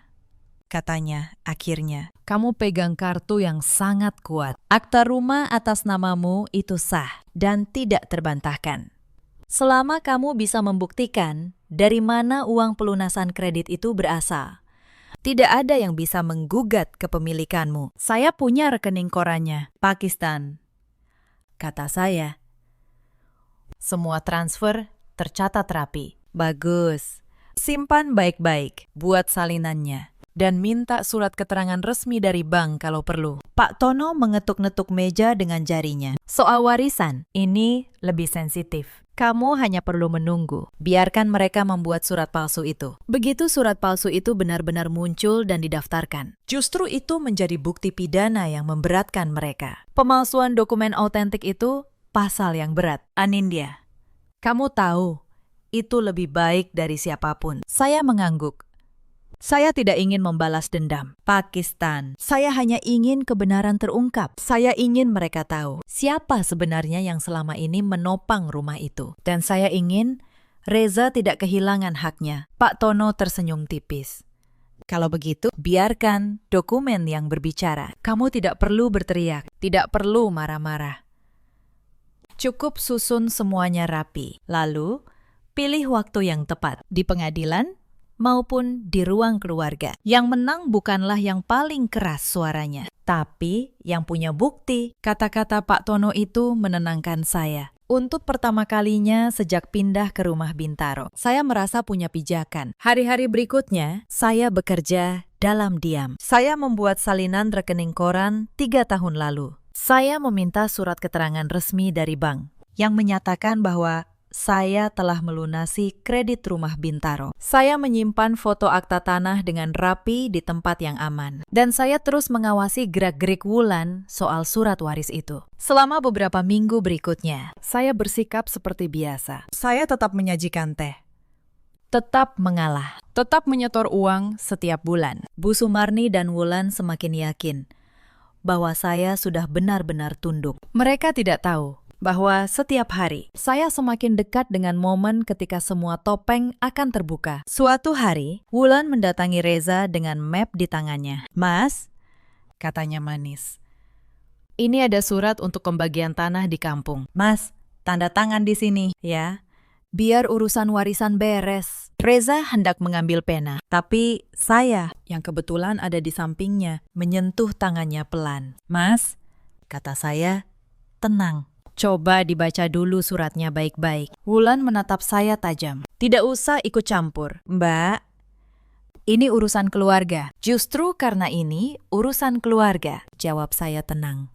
katanya akhirnya, "kamu pegang kartu yang sangat kuat. Akta rumah atas namamu itu sah dan tidak terbantahkan. Selama kamu bisa membuktikan dari mana uang pelunasan kredit itu berasal, tidak ada yang bisa menggugat kepemilikanmu. Saya punya rekening korannya, Pakistan," kata saya. "Semua transfer tercatat rapi." "Bagus. Simpan baik-baik, buat salinannya, dan minta surat keterangan resmi dari bank kalau perlu." Pak Tono mengetuk-netuk meja dengan jarinya. "Soal warisan, ini lebih sensitif. Kamu hanya perlu menunggu. Biarkan mereka membuat surat palsu itu. Begitu surat palsu itu benar-benar muncul dan didaftarkan, justru itu menjadi bukti pidana yang memberatkan mereka. Pemalsuan dokumen autentik itu pasal yang berat. Anindya, kamu tahu, itu lebih baik dari siapapun." Saya mengangguk. Saya tidak ingin membalas dendam. Pakistan, saya hanya ingin kebenaran terungkap. Saya ingin mereka tahu siapa sebenarnya yang selama ini menopang rumah itu. Dan saya ingin Reza tidak kehilangan haknya. Pak Tono tersenyum tipis. Kalau begitu, biarkan dokumen yang berbicara. Kamu tidak perlu berteriak, tidak perlu marah-marah. Cukup susun semuanya rapi. Lalu, pilih waktu yang tepat di pengadilan maupun di ruang keluarga. Yang menang bukanlah yang paling keras suaranya, tapi yang punya bukti. Kata-kata Pak Tono itu menenangkan saya. Untuk pertama kalinya sejak pindah ke rumah Bintaro, saya merasa punya pijakan. Hari-hari berikutnya, saya bekerja dalam diam. Saya membuat salinan rekening koran 3 tahun lalu. Saya meminta surat keterangan resmi dari bank yang menyatakan bahwa saya telah melunasi kredit rumah Bintaro. Saya menyimpan foto akta tanah dengan rapi di tempat yang aman. Dan saya terus mengawasi gerak-gerik Wulan soal surat waris itu. Selama beberapa minggu berikutnya, saya bersikap seperti biasa. Saya tetap menyajikan teh. Tetap mengalah. Tetap menyetor uang setiap bulan. Bu Sumarni dan Wulan semakin yakin bahwa saya sudah benar-benar tunduk. Mereka tidak tahu bahwa setiap hari saya semakin dekat dengan momen ketika semua topeng akan terbuka. Suatu hari, Wulan mendatangi Reza dengan map di tangannya. "Mas," katanya manis, "ini ada surat untuk pembagian tanah di kampung. Mas, tanda tangan di sini, ya. Biar urusan warisan beres." Reza hendak mengambil pena, tapi saya, yang kebetulan ada di sampingnya, menyentuh tangannya pelan. "Mas," kata saya, "tenang. Coba dibaca dulu suratnya baik-baik." Wulan menatap saya tajam. "Tidak usah ikut campur, Mbak. Ini urusan keluarga." "Justru karena ini urusan keluarga," jawab saya tenang.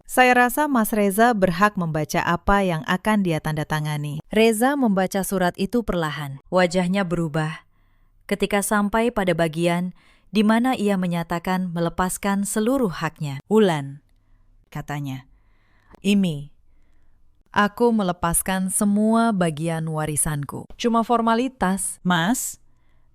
Saya rasa Mas Reza berhak membaca apa yang akan dia tanda tangani. Reza membaca surat itu perlahan. Wajahnya berubah ketika sampai pada bagian di mana ia menyatakan melepaskan seluruh haknya. "Wulan," katanya, "Imi, aku melepaskan semua bagian warisanku. Cuma formalitas." "Mas,"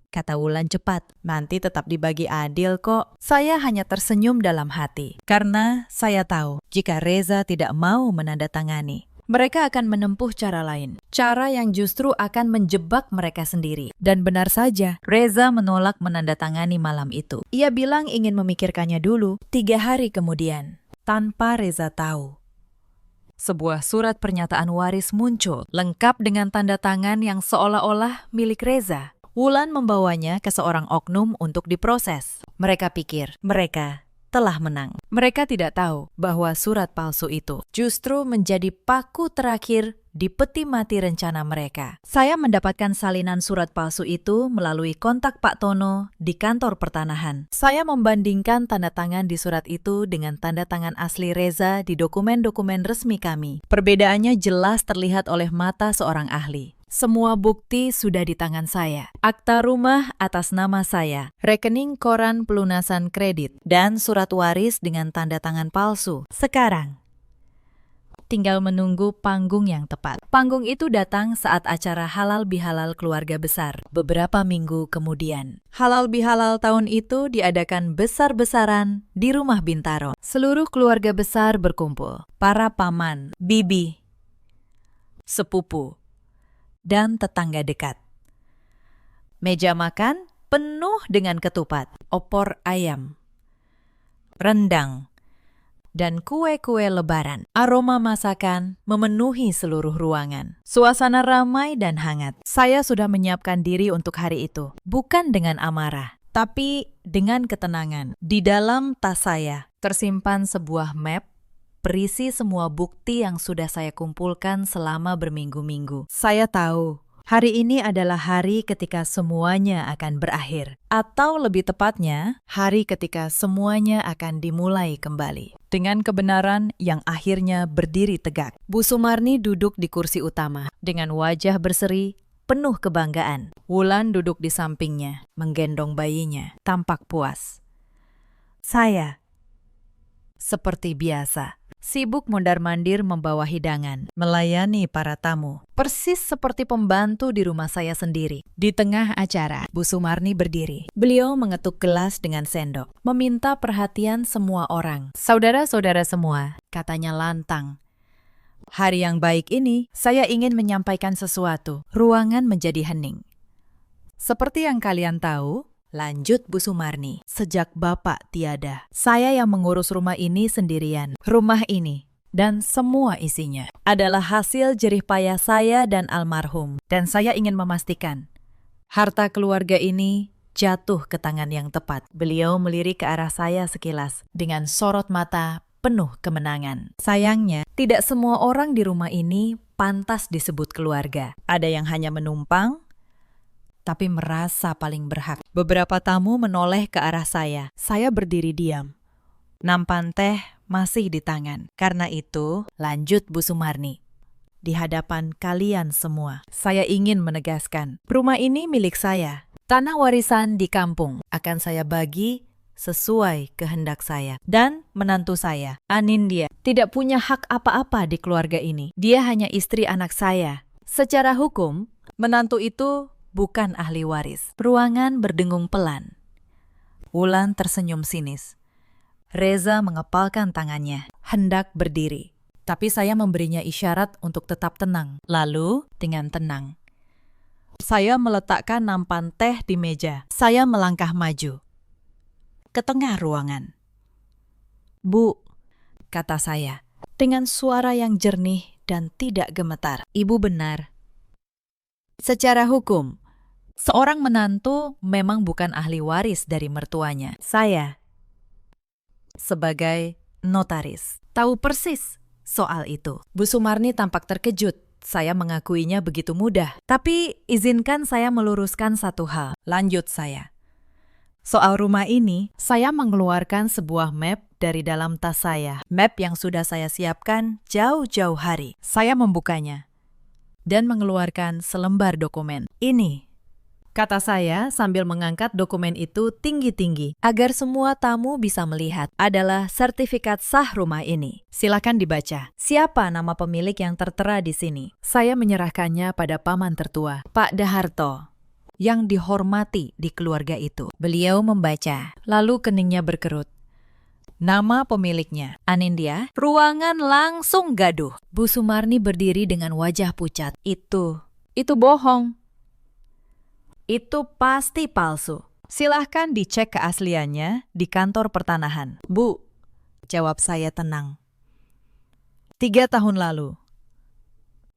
kata Wulan cepat, "nanti tetap dibagi adil kok." Saya hanya tersenyum dalam hati, karena saya tahu jika Reza tidak mau menandatangani, mereka akan menempuh cara lain. Cara yang justru akan menjebak mereka sendiri. Dan benar saja, Reza menolak menandatangani malam itu. Ia bilang ingin memikirkannya dulu. 3 hari kemudian, tanpa Reza tahu, sebuah surat pernyataan waris muncul, lengkap dengan tanda tangan yang seolah-olah milik Reza. Wulan membawanya ke seorang oknum untuk diproses. Mereka pikir mereka telah menang. Mereka tidak tahu bahwa surat palsu itu justru menjadi paku terakhir di peti mati rencana mereka. Saya mendapatkan salinan surat palsu itu melalui kontak Pak Tono di kantor pertanahan. Saya membandingkan tanda tangan di surat itu dengan tanda tangan asli Reza di dokumen-dokumen resmi kami. Perbedaannya jelas terlihat oleh mata seorang ahli. Semua bukti sudah di tangan saya. Akta rumah atas nama saya, rekening koran pelunasan kredit, dan surat waris dengan tanda tangan palsu. Sekarang, tinggal menunggu panggung yang tepat. Panggung itu datang saat acara halal bihalal keluarga besar. Beberapa minggu kemudian, halal bihalal tahun itu diadakan besar-besaran di rumah Bintaro. Seluruh keluarga besar berkumpul. Para paman, bibi, sepupu, dan tetangga dekat. Meja makan penuh dengan ketupat, opor ayam, rendang, dan kue-kue lebaran. Aroma masakan memenuhi seluruh ruangan. Suasana ramai dan hangat. Saya sudah menyiapkan diri untuk hari itu. Bukan dengan amarah, tapi dengan ketenangan. Di dalam tas saya tersimpan sebuah map berisi semua bukti yang sudah saya kumpulkan selama berminggu-minggu. Saya tahu, hari ini adalah hari ketika semuanya akan berakhir. Atau lebih tepatnya, hari ketika semuanya akan dimulai kembali. Dengan kebenaran yang akhirnya berdiri tegak. Bu Sumarni duduk di kursi utama, dengan wajah berseri, penuh kebanggaan. Wulan duduk di sampingnya, menggendong bayinya, tampak puas. Saya, seperti biasa, sibuk mondar-mandir membawa hidangan, melayani para tamu. Persis seperti pembantu di rumah saya sendiri. Di tengah acara, Bu Sumarni berdiri. Beliau mengetuk gelas dengan sendok, meminta perhatian semua orang. "Saudara-saudara semua," katanya lantang, Hari yang baik ini, saya ingin menyampaikan sesuatu. Ruangan menjadi hening. Seperti yang kalian tahu, lanjut Bu Sumarni, sejak Bapak tiada, saya yang mengurus rumah ini sendirian. Rumah ini dan semua isinya adalah hasil jerih payah saya dan almarhum. Dan saya ingin memastikan, harta keluarga ini jatuh ke tangan yang tepat. Beliau melirik ke arah saya sekilas dengan sorot mata penuh kemenangan. Sayangnya, tidak semua orang di rumah ini pantas disebut keluarga. Ada yang hanya menumpang, tapi merasa paling berhak. Beberapa tamu menoleh ke arah saya. Saya berdiri diam. Nampan teh masih di tangan. Karena itu, lanjut Bu Sumarni. Di hadapan kalian semua, saya ingin menegaskan, rumah ini milik saya. Tanah warisan di kampung akan saya bagi sesuai kehendak saya. Dan menantu saya, Anindya, tidak punya hak apa-apa di keluarga ini. Dia hanya istri anak saya. Secara hukum, menantu itu bukan ahli waris. Ruangan berdengung pelan. Wulan tersenyum sinis. Reza mengepalkan tangannya, hendak berdiri. Tapi saya memberinya isyarat untuk tetap tenang. Lalu, dengan tenang, saya meletakkan nampan teh di meja. Saya melangkah maju ke tengah ruangan. Bu, kata saya, dengan suara yang jernih dan tidak gemetar. Ibu benar. Secara hukum, seorang menantu memang bukan ahli waris dari mertuanya. Saya, sebagai notaris, tahu persis soal itu. Bu Sumarni tampak terkejut. Saya mengakuinya begitu mudah. Tapi izinkan saya meluruskan satu hal. Lanjut saya. Soal rumah ini, saya mengeluarkan sebuah map dari dalam tas saya. Map yang sudah saya siapkan jauh-jauh hari. Saya membukanya dan mengeluarkan selembar dokumen. Ini, kata saya sambil mengangkat dokumen itu tinggi-tinggi agar semua tamu bisa melihat, adalah sertifikat sah rumah ini. Silakan dibaca. Siapa nama pemilik yang tertera di sini? Saya menyerahkannya pada paman tertua, Pak Daharto, yang dihormati di keluarga itu. Beliau membaca, lalu keningnya berkerut. Nama pemiliknya, Anindya. Ruangan langsung gaduh. Bu Sumarni berdiri dengan wajah pucat. Itu bohong. Itu pasti palsu. Silahkan dicek keasliannya di kantor pertanahan. Bu, jawab saya tenang. 3 tahun lalu,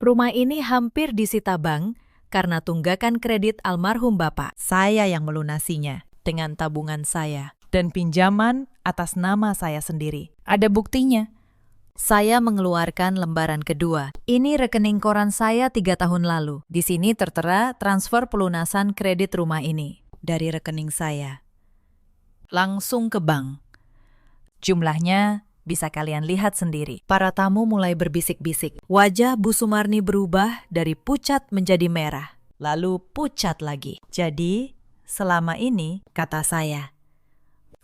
rumah ini hampir disita bank karena tunggakan kredit almarhum Bapak. Saya yang melunasinya dengan tabungan saya dan pinjaman atas nama saya sendiri. Ada buktinya. Saya mengeluarkan lembaran kedua. Ini rekening koran saya 3 tahun lalu. Di sini tertera transfer pelunasan kredit rumah ini dari rekening saya langsung ke bank. Jumlahnya bisa kalian lihat sendiri. Para tamu mulai berbisik-bisik. Wajah Bu Sumarni berubah dari pucat menjadi merah, lalu pucat lagi. Jadi, selama ini, kata saya,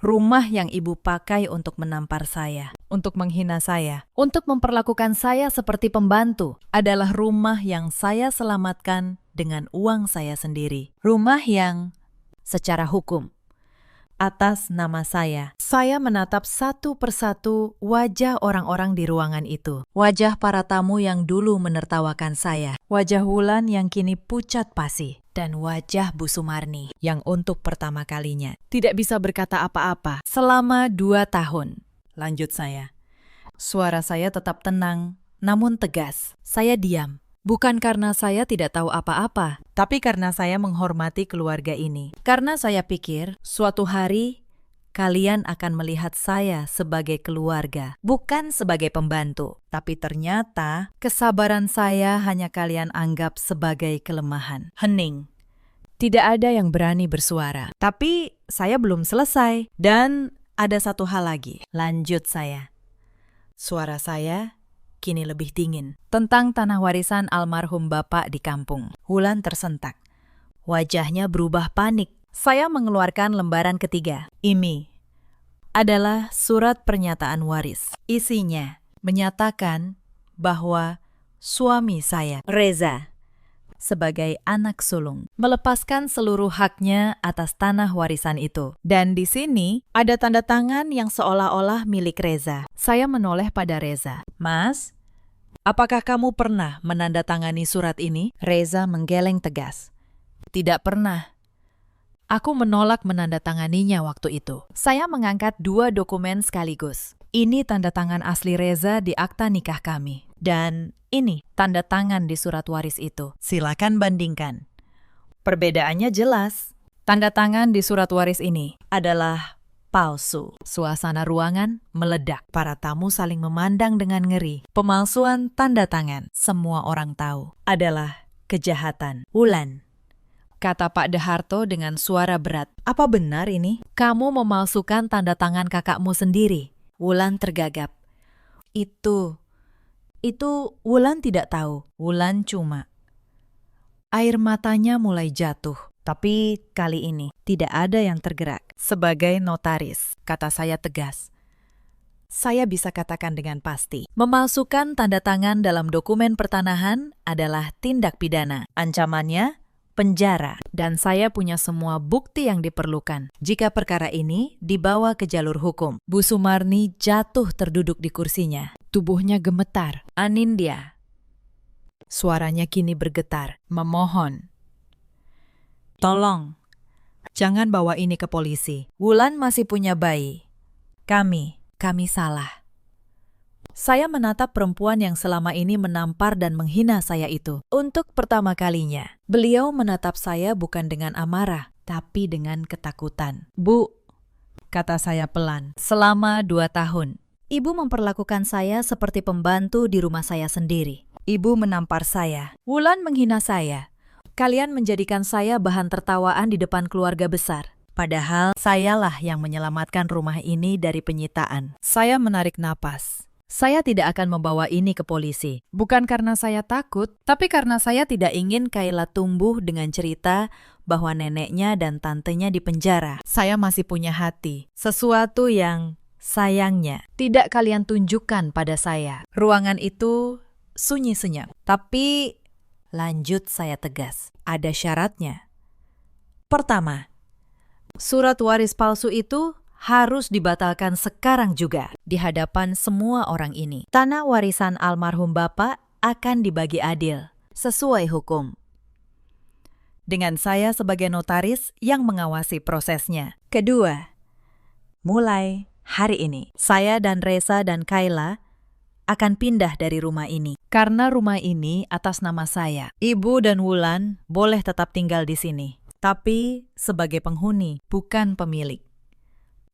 rumah yang ibu pakai untuk menampar saya, untuk menghina saya, untuk memperlakukan saya seperti pembantu, adalah rumah yang saya selamatkan dengan uang saya sendiri. Rumah yang, secara hukum, atas nama saya. Saya menatap satu persatu wajah orang-orang di ruangan itu. Wajah para tamu yang dulu menertawakan saya. Wajah Wulan yang kini pucat pasi. Dan wajah Bu Sumarni yang untuk pertama kalinya tidak bisa berkata apa-apa selama 2 tahun. Lanjut saya. Suara saya tetap tenang, namun tegas. Saya diam. Bukan karena saya tidak tahu apa-apa, tapi karena saya menghormati keluarga ini. Karena saya pikir suatu hari kalian akan melihat saya sebagai keluarga, bukan sebagai pembantu. Tapi ternyata kesabaran saya hanya kalian anggap sebagai kelemahan. Hening. Tidak ada yang berani bersuara. Tapi saya belum selesai. Dan ada satu hal lagi. Lanjut saya. Suara saya kini lebih dingin. Tentang tanah warisan almarhum Bapak di kampung. Wulan tersentak. Wajahnya berubah panik. Saya mengeluarkan lembaran ketiga. Ini adalah surat pernyataan waris. Isinya menyatakan bahwa suami saya, Reza, sebagai anak sulung, melepaskan seluruh haknya atas tanah warisan itu. Dan di sini ada tanda tangan yang seolah-olah milik Reza. Saya menoleh pada Reza. Mas, Apakah kamu pernah menandatangani surat ini? Reza menggeleng tegas. Tidak pernah. Aku menolak menandatanganinya waktu itu. Saya mengangkat 2 dokumen sekaligus. Ini tanda tangan asli Reza di akta nikah kami. Dan ini tanda tangan di surat waris itu. Silakan bandingkan. Perbedaannya jelas. Tanda tangan di surat waris ini adalah palsu. Suasana ruangan meledak. Para tamu saling memandang dengan ngeri. Pemalsuan tanda tangan, semua orang tahu, adalah kejahatan. Wulan, kata Pak Deharto dengan suara berat. Apa benar ini? Kamu memalsukan tanda tangan kakakmu sendiri. Wulan tergagap. Itu Wulan tidak tahu. Wulan cuma. Air matanya mulai jatuh. Tapi kali ini tidak ada yang tergerak. Sebagai notaris, kata saya tegas, saya bisa katakan dengan pasti, memalsukan tanda tangan dalam dokumen pertanahan adalah tindak pidana. Ancamannya penjara. Dan saya punya semua bukti yang diperlukan jika perkara ini dibawa ke jalur hukum. Bu Sumarni jatuh terduduk di kursinya. Tubuhnya gemetar. Anindya. Suaranya kini bergetar, memohon. Tolong, jangan bawa ini ke polisi. Wulan masih punya bayi. Kami salah. Saya menatap perempuan yang selama ini menampar dan menghina saya itu. Untuk pertama kalinya, beliau menatap saya bukan dengan amarah, tapi dengan ketakutan. Bu, kata saya pelan, selama 2 tahun, Ibu memperlakukan saya seperti pembantu di rumah saya sendiri. Ibu menampar saya. Wulan menghina saya. Kalian menjadikan saya bahan tertawaan di depan keluarga besar. Padahal sayalah yang menyelamatkan rumah ini dari penyitaan. Saya menarik napas. Saya tidak akan membawa ini ke polisi. Bukan karena saya takut, tapi karena saya tidak ingin Kayla tumbuh dengan cerita bahwa neneknya dan tantenya dipenjara. Saya masih punya hati. Sesuatu yang sayangnya tidak kalian tunjukkan pada saya. Ruangan itu sunyi senyap. Tapi lanjut saya tegas, ada syaratnya. Pertama, surat waris palsu itu harus dibatalkan sekarang juga di hadapan semua orang ini. Tanah warisan almarhum Bapak akan dibagi adil, sesuai hukum. Dengan saya sebagai notaris yang mengawasi prosesnya. Kedua, mulai hari ini, saya dan Reza dan Kayla akan pindah dari rumah ini. Karena rumah ini atas nama saya. Ibu dan Wulan boleh tetap tinggal di sini. Tapi sebagai penghuni, bukan pemilik.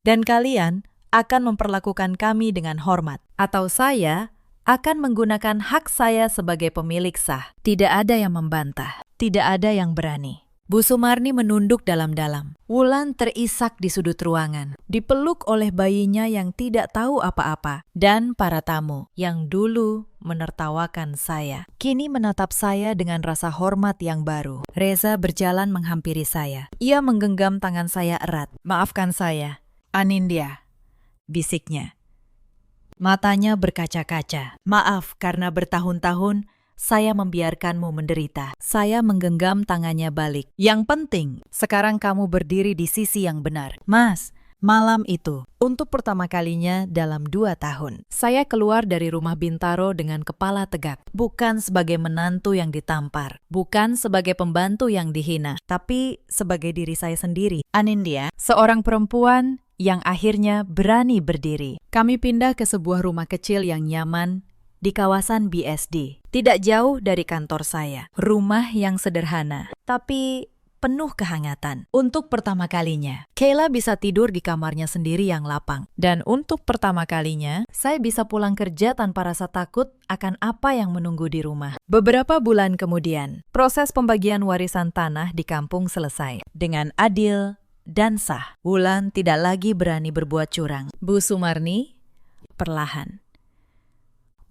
Dan kalian akan memperlakukan kami dengan hormat. Atau saya akan menggunakan hak saya sebagai pemilik sah. Tidak ada yang membantah. Tidak ada yang berani. Bu Sumarni menunduk dalam-dalam. Wulan terisak di sudut ruangan, dipeluk oleh bayinya yang tidak tahu apa-apa, dan para tamu yang dulu menertawakan saya, kini menatap saya dengan rasa hormat yang baru. Reza berjalan menghampiri saya. Ia menggenggam tangan saya erat. Maafkan saya, Anindya, bisiknya. Matanya berkaca-kaca. Maaf karena bertahun-tahun saya membiarkanmu menderita. Saya menggenggam tangannya balik. Yang penting, sekarang kamu berdiri di sisi yang benar. Mas, malam itu, untuk pertama kalinya dalam 2 tahun, saya keluar dari rumah Bintaro dengan kepala tegak. Bukan sebagai menantu yang ditampar, bukan sebagai pembantu yang dihina, tapi sebagai diri saya sendiri. Anindya, seorang perempuan yang akhirnya berani berdiri. Kami pindah ke sebuah rumah kecil yang nyaman di kawasan BSD, tidak jauh dari kantor saya. Rumah yang sederhana, tapi penuh kehangatan. Untuk pertama kalinya, Kayla bisa tidur di kamarnya sendiri yang lapang. Dan untuk pertama kalinya, saya bisa pulang kerja tanpa rasa takut akan apa yang menunggu di rumah. Beberapa bulan kemudian, proses pembagian warisan tanah di kampung selesai. Dengan adil dan sah, Wulan tidak lagi berani berbuat curang. Bu Sumarni perlahan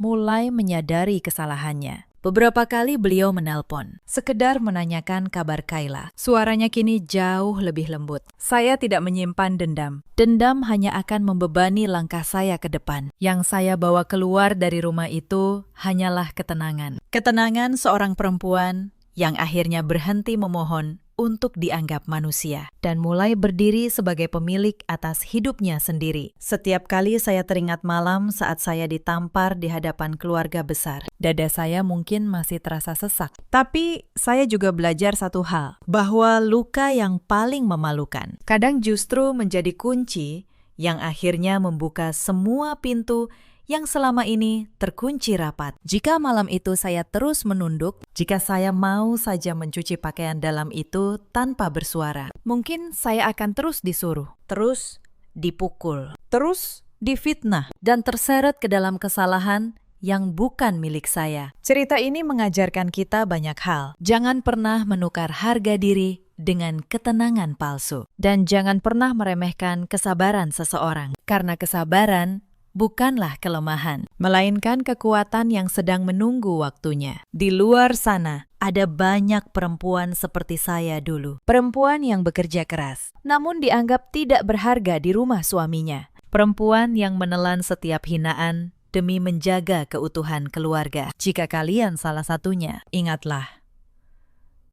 mulai menyadari kesalahannya. Beberapa kali beliau menelpon, sekedar menanyakan kabar Kayla. Suaranya kini jauh lebih lembut. Saya tidak menyimpan dendam. Dendam hanya akan membebani langkah saya ke depan. Yang saya bawa keluar dari rumah itu hanyalah ketenangan. Ketenangan seorang perempuan yang akhirnya berhenti memohon untuk dianggap manusia dan mulai berdiri sebagai pemilik atas hidupnya sendiri. Setiap kali saya teringat malam saat saya ditampar di hadapan keluarga besar, dada saya mungkin masih terasa sesak. Tapi saya juga belajar satu hal, bahwa luka yang paling memalukan kadang justru menjadi kunci yang akhirnya membuka semua pintu yang selama ini terkunci rapat. Jika malam itu saya terus menunduk, jika saya mau saja mencuci pakaian dalam itu tanpa bersuara, mungkin saya akan terus disuruh, terus dipukul, terus difitnah, dan terseret ke dalam kesalahan yang bukan milik saya. Cerita ini mengajarkan kita banyak hal. Jangan pernah menukar harga diri dengan ketenangan palsu. Dan jangan pernah meremehkan kesabaran seseorang. Karena kesabaran bukanlah kelemahan, melainkan kekuatan yang sedang menunggu waktunya. Di luar sana, ada banyak perempuan seperti saya dulu. Perempuan yang bekerja keras, namun dianggap tidak berharga di rumah suaminya. Perempuan yang menelan setiap hinaan demi menjaga keutuhan keluarga. Jika kalian salah satunya, ingatlah,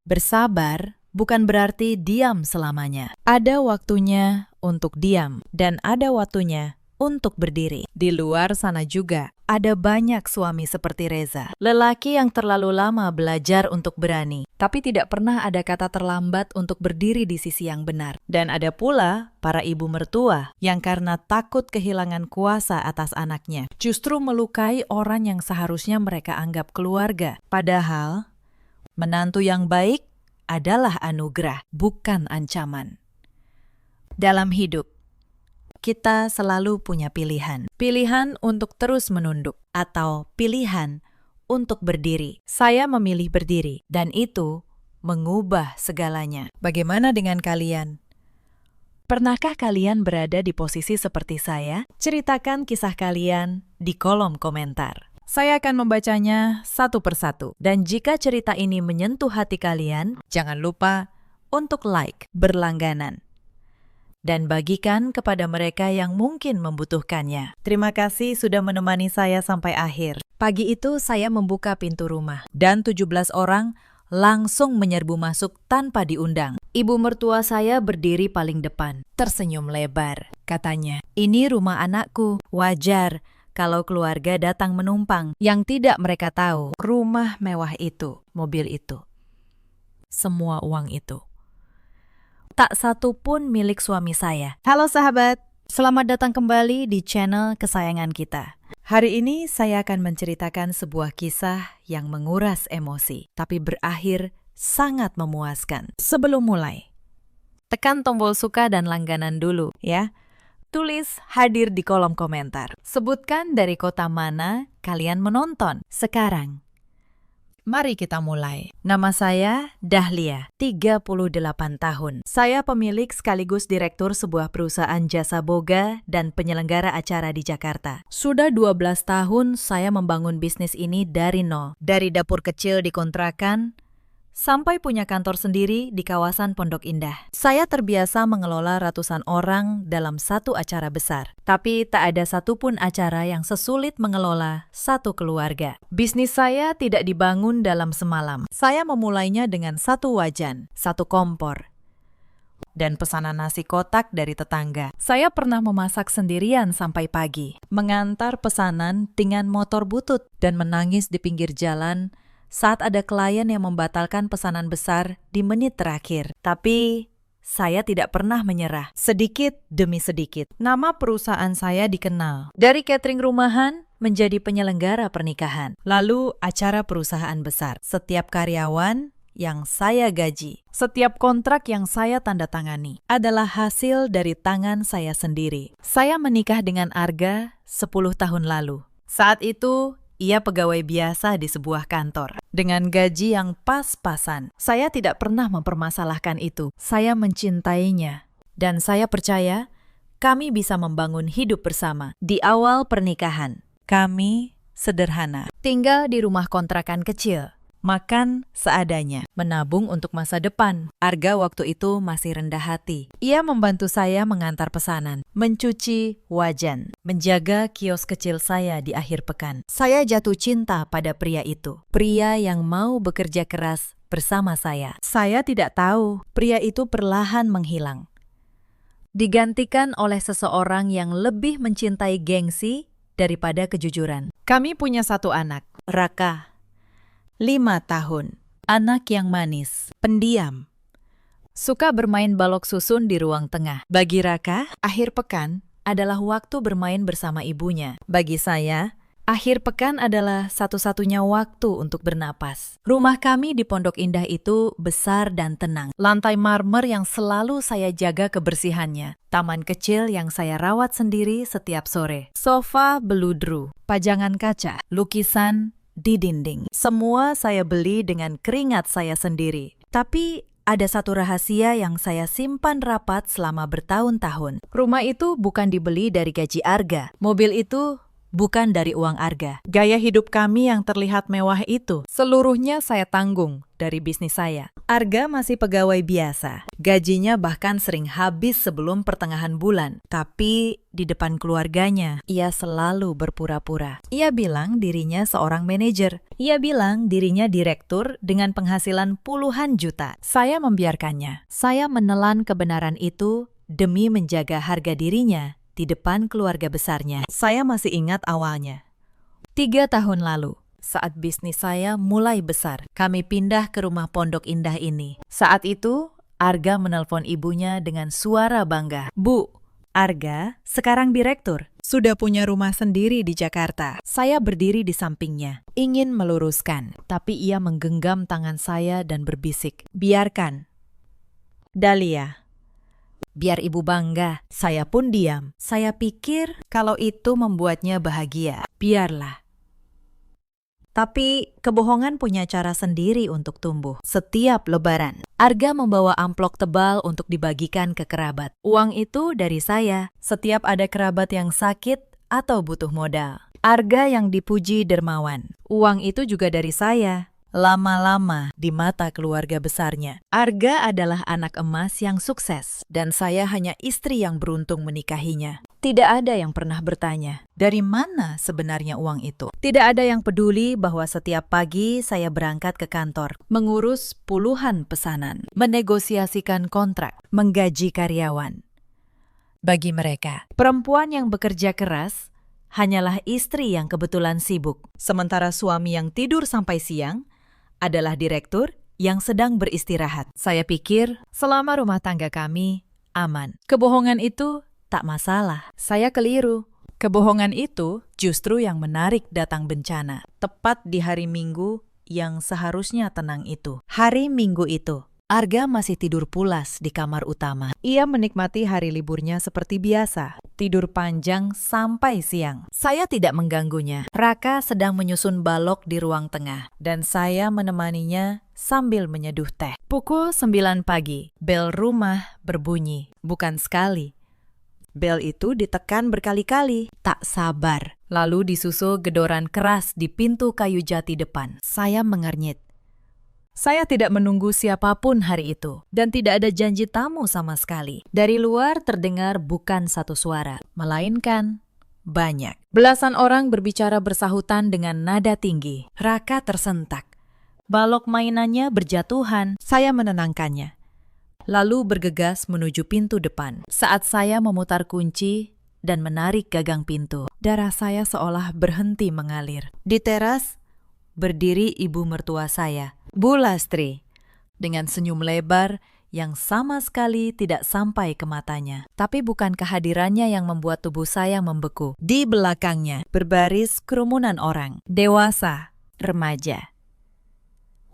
bersabar bukan berarti diam selamanya. Ada waktunya untuk diam, dan ada waktunya untuk berdiri. Di luar sana juga ada banyak suami seperti Reza, lelaki yang terlalu lama belajar untuk berani, tapi tidak pernah ada kata terlambat untuk berdiri di sisi yang benar. Dan ada pula para ibu mertua yang karena takut kehilangan kuasa atas anaknya, justru melukai orang yang seharusnya mereka anggap keluarga. Padahal menantu yang baik adalah anugerah, bukan ancaman. Dalam hidup, kita selalu punya pilihan. Pilihan untuk terus menunduk atau pilihan untuk berdiri. Saya memilih berdiri dan itu mengubah segalanya. Bagaimana dengan kalian? Pernahkah kalian berada di posisi seperti saya? Ceritakan kisah kalian di kolom komentar. Saya akan membacanya satu persatu. Dan jika cerita ini menyentuh hati kalian, jangan lupa untuk like berlangganan dan bagikan kepada mereka yang mungkin membutuhkannya. Terima kasih sudah menemani saya sampai akhir. Pagi itu saya membuka pintu rumah dan 17 orang langsung menyerbu masuk tanpa diundang. Ibu mertua saya berdiri paling depan, tersenyum lebar. Katanya, "Ini rumah anakku. Wajar kalau keluarga datang menumpang. Yang tidak mereka tahu, rumah mewah itu, mobil itu, semua uang itu, tak satu pun milik suami saya." Halo sahabat, selamat datang kembali di channel kesayangan kita. Hari ini saya akan menceritakan sebuah kisah yang menguras emosi, tapi berakhir sangat memuaskan. Sebelum mulai, tekan tombol suka dan langganan dulu ya. Tulis hadir di kolom komentar. Sebutkan dari kota mana kalian menonton sekarang. Mari kita mulai. Nama saya Dahlia, 38 tahun. Saya pemilik sekaligus direktur sebuah perusahaan jasa boga dan penyelenggara acara di Jakarta. Sudah 12 tahun saya membangun bisnis ini dari nol. Dari dapur kecil di kontrakan, sampai punya kantor sendiri di kawasan Pondok Indah. Saya terbiasa mengelola ratusan orang dalam satu acara besar. Tapi tak ada satupun acara yang sesulit mengelola satu keluarga. Bisnis saya tidak dibangun dalam semalam. Saya memulainya dengan satu wajan, satu kompor, dan pesanan nasi kotak dari tetangga. Saya pernah memasak sendirian sampai pagi, mengantar pesanan dengan motor butut, dan menangis di pinggir jalan saat ada klien yang membatalkan pesanan besar di menit terakhir. Tapi saya tidak pernah menyerah, sedikit demi sedikit. Nama perusahaan saya dikenal. Dari catering rumahan menjadi penyelenggara pernikahan, lalu acara perusahaan besar. Setiap karyawan yang saya gaji, setiap kontrak yang saya tanda tangani adalah hasil dari tangan saya sendiri. Saya menikah dengan Arga 10 tahun lalu. Saat itu, ia pegawai biasa di sebuah kantor, dengan gaji yang pas-pasan. Saya tidak pernah mempermasalahkan itu. Saya mencintainya, dan saya percaya kami bisa membangun hidup bersama. Di awal pernikahan, kami sederhana, tinggal di rumah kontrakan kecil, makan seadanya, menabung untuk masa depan. Arga waktu itu masih rendah hati. Ia membantu saya mengantar pesanan, mencuci wajan, menjaga kios kecil saya di akhir pekan. Saya jatuh cinta pada pria itu. Pria yang mau bekerja keras bersama saya. Saya tidak tahu, pria itu perlahan menghilang. Digantikan oleh seseorang yang lebih mencintai gengsi daripada kejujuran. Kami punya satu anak, Raka. 5 tahun. Anak yang manis, pendiam. Suka bermain balok susun di ruang tengah. Bagi Raka, akhir pekan adalah waktu bermain bersama ibunya. Bagi saya, akhir pekan adalah satu-satunya waktu untuk bernapas. Rumah kami di Pondok Indah itu besar dan tenang. Lantai marmer yang selalu saya jaga kebersihannya. Taman kecil yang saya rawat sendiri setiap sore. Sofa beludru, pajangan kaca, lukisan di dinding. Semua saya beli dengan keringat saya sendiri. Tapi ada satu rahasia yang saya simpan rapat selama bertahun-tahun. Rumah itu bukan dibeli dari gaji Arga. Mobil itu bukan dari uang Arga. Gaya hidup kami yang terlihat mewah itu, seluruhnya saya tanggung dari bisnis saya. Arga masih pegawai biasa. Gajinya bahkan sering habis sebelum pertengahan bulan. Tapi di depan keluarganya, ia selalu berpura-pura. Ia bilang dirinya seorang manajer. Ia bilang dirinya direktur dengan penghasilan puluhan juta. Saya membiarkannya. Saya menelan kebenaran itu demi menjaga harga dirinya di depan keluarga besarnya. Saya masih ingat awalnya. 3 tahun lalu, saat bisnis saya mulai besar, kami pindah ke rumah Pondok Indah ini. Saat itu, Arga menelpon ibunya dengan suara bangga. Bu, Arga sekarang direktur. Sudah punya rumah sendiri di Jakarta. Saya berdiri di sampingnya, ingin meluruskan. Tapi ia menggenggam tangan saya dan berbisik. Biarkan. Dahlia. Biar ibu bangga, saya pun diam. Saya pikir kalau itu membuatnya bahagia, biarlah. Tapi kebohongan punya cara sendiri untuk tumbuh. Setiap lebaran, Arga membawa amplop tebal untuk dibagikan ke kerabat. Uang itu dari saya, setiap ada kerabat yang sakit atau butuh modal. Arga yang dipuji dermawan. Uang itu juga dari saya. Lama-lama di mata keluarga besarnya. Arga adalah anak emas yang sukses, dan saya hanya istri yang beruntung menikahinya. Tidak ada yang pernah bertanya, dari mana sebenarnya uang itu? Tidak ada yang peduli bahwa setiap pagi saya berangkat ke kantor, mengurus puluhan pesanan, menegosiasikan kontrak, menggaji karyawan. Bagi mereka, perempuan yang bekerja keras hanyalah istri yang kebetulan sibuk, sementara suami yang tidur sampai siang adalah direktur yang sedang beristirahat. Saya pikir selama rumah tangga kami aman. Kebohongan itu tak masalah. Saya keliru. Kebohongan itu justru yang menarik datang bencana. Tepat di hari Minggu yang seharusnya tenang itu. Hari Minggu itu, Arga masih tidur pulas di kamar utama. Ia menikmati hari liburnya seperti biasa. Tidur panjang sampai siang. Saya tidak mengganggunya. Raka sedang menyusun balok di ruang tengah. Dan saya menemaninya sambil menyeduh teh. Pukul 9 pagi, bel rumah berbunyi. Bukan sekali. Bel itu ditekan berkali-kali. Tak sabar. Lalu disusul gedoran keras di pintu kayu jati depan. Saya mengernyit. Saya tidak menunggu siapapun hari itu, dan tidak ada janji tamu sama sekali. Dari luar terdengar bukan satu suara, melainkan banyak. Belasan orang berbicara bersahutan dengan nada tinggi. Raka tersentak. Balok mainannya berjatuhan. Saya menenangkannya. Lalu bergegas menuju pintu depan. Saat saya memutar kunci dan menarik gagang pintu, darah saya seolah berhenti mengalir. Di teras, berdiri ibu mertua saya, Bu Lastri, dengan senyum lebar yang sama sekali tidak sampai ke matanya. Tapi bukan kehadirannya yang membuat tubuh saya membeku. Di belakangnya berbaris kerumunan orang, dewasa, remaja.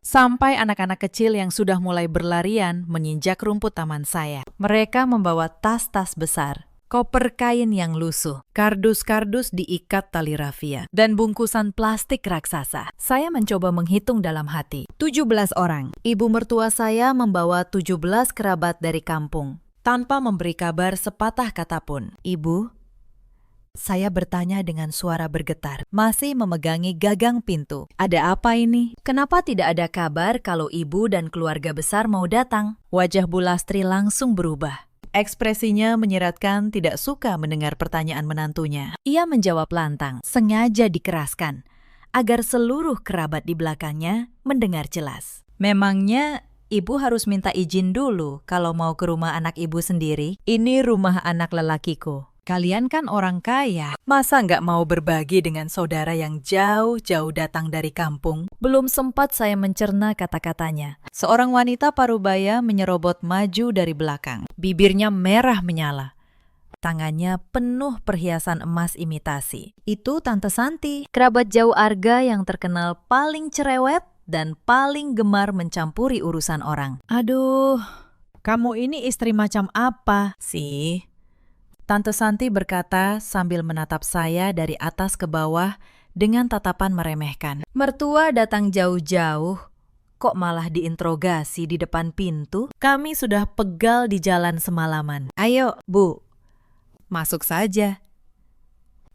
Sampai anak-anak kecil yang sudah mulai berlarian menginjak rumput taman saya. Mereka membawa tas-tas besar, koper kain yang lusuh, kardus-kardus diikat tali rafia, dan bungkusan plastik raksasa. Saya mencoba menghitung dalam hati. 17 orang. Ibu mertua saya membawa 17 kerabat dari kampung, tanpa memberi kabar sepatah kata pun. Ibu, saya bertanya dengan suara bergetar, masih memegangi gagang pintu. Ada apa ini? Kenapa tidak ada kabar kalau ibu dan keluarga besar mau datang? Wajah Bu Lastri langsung berubah. Ekspresinya menyeratkan tidak suka mendengar pertanyaan menantunya. Ia menjawab lantang, sengaja dikeraskan, agar seluruh kerabat di belakangnya mendengar jelas. Memangnya ibu harus minta izin dulu kalau mau ke rumah anak ibu sendiri? Ini rumah anak lelakiku. Kalian kan orang kaya. Masa nggak mau berbagi dengan saudara yang jauh-jauh datang dari kampung? Belum sempat saya mencerna kata-katanya. Seorang wanita parubaya menyerobot maju dari belakang. Bibirnya merah menyala. Tangannya penuh perhiasan emas imitasi. Itu Tante Santi, kerabat jauh Arga yang terkenal paling cerewet dan paling gemar mencampuri urusan orang. Aduh, kamu ini istri macam apa sih? Tante Santi berkata sambil menatap saya dari atas ke bawah dengan tatapan meremehkan. Mertua datang jauh-jauh, kok malah diinterogasi di depan pintu? Kami sudah pegal di jalan semalaman. Ayo, Bu, masuk saja.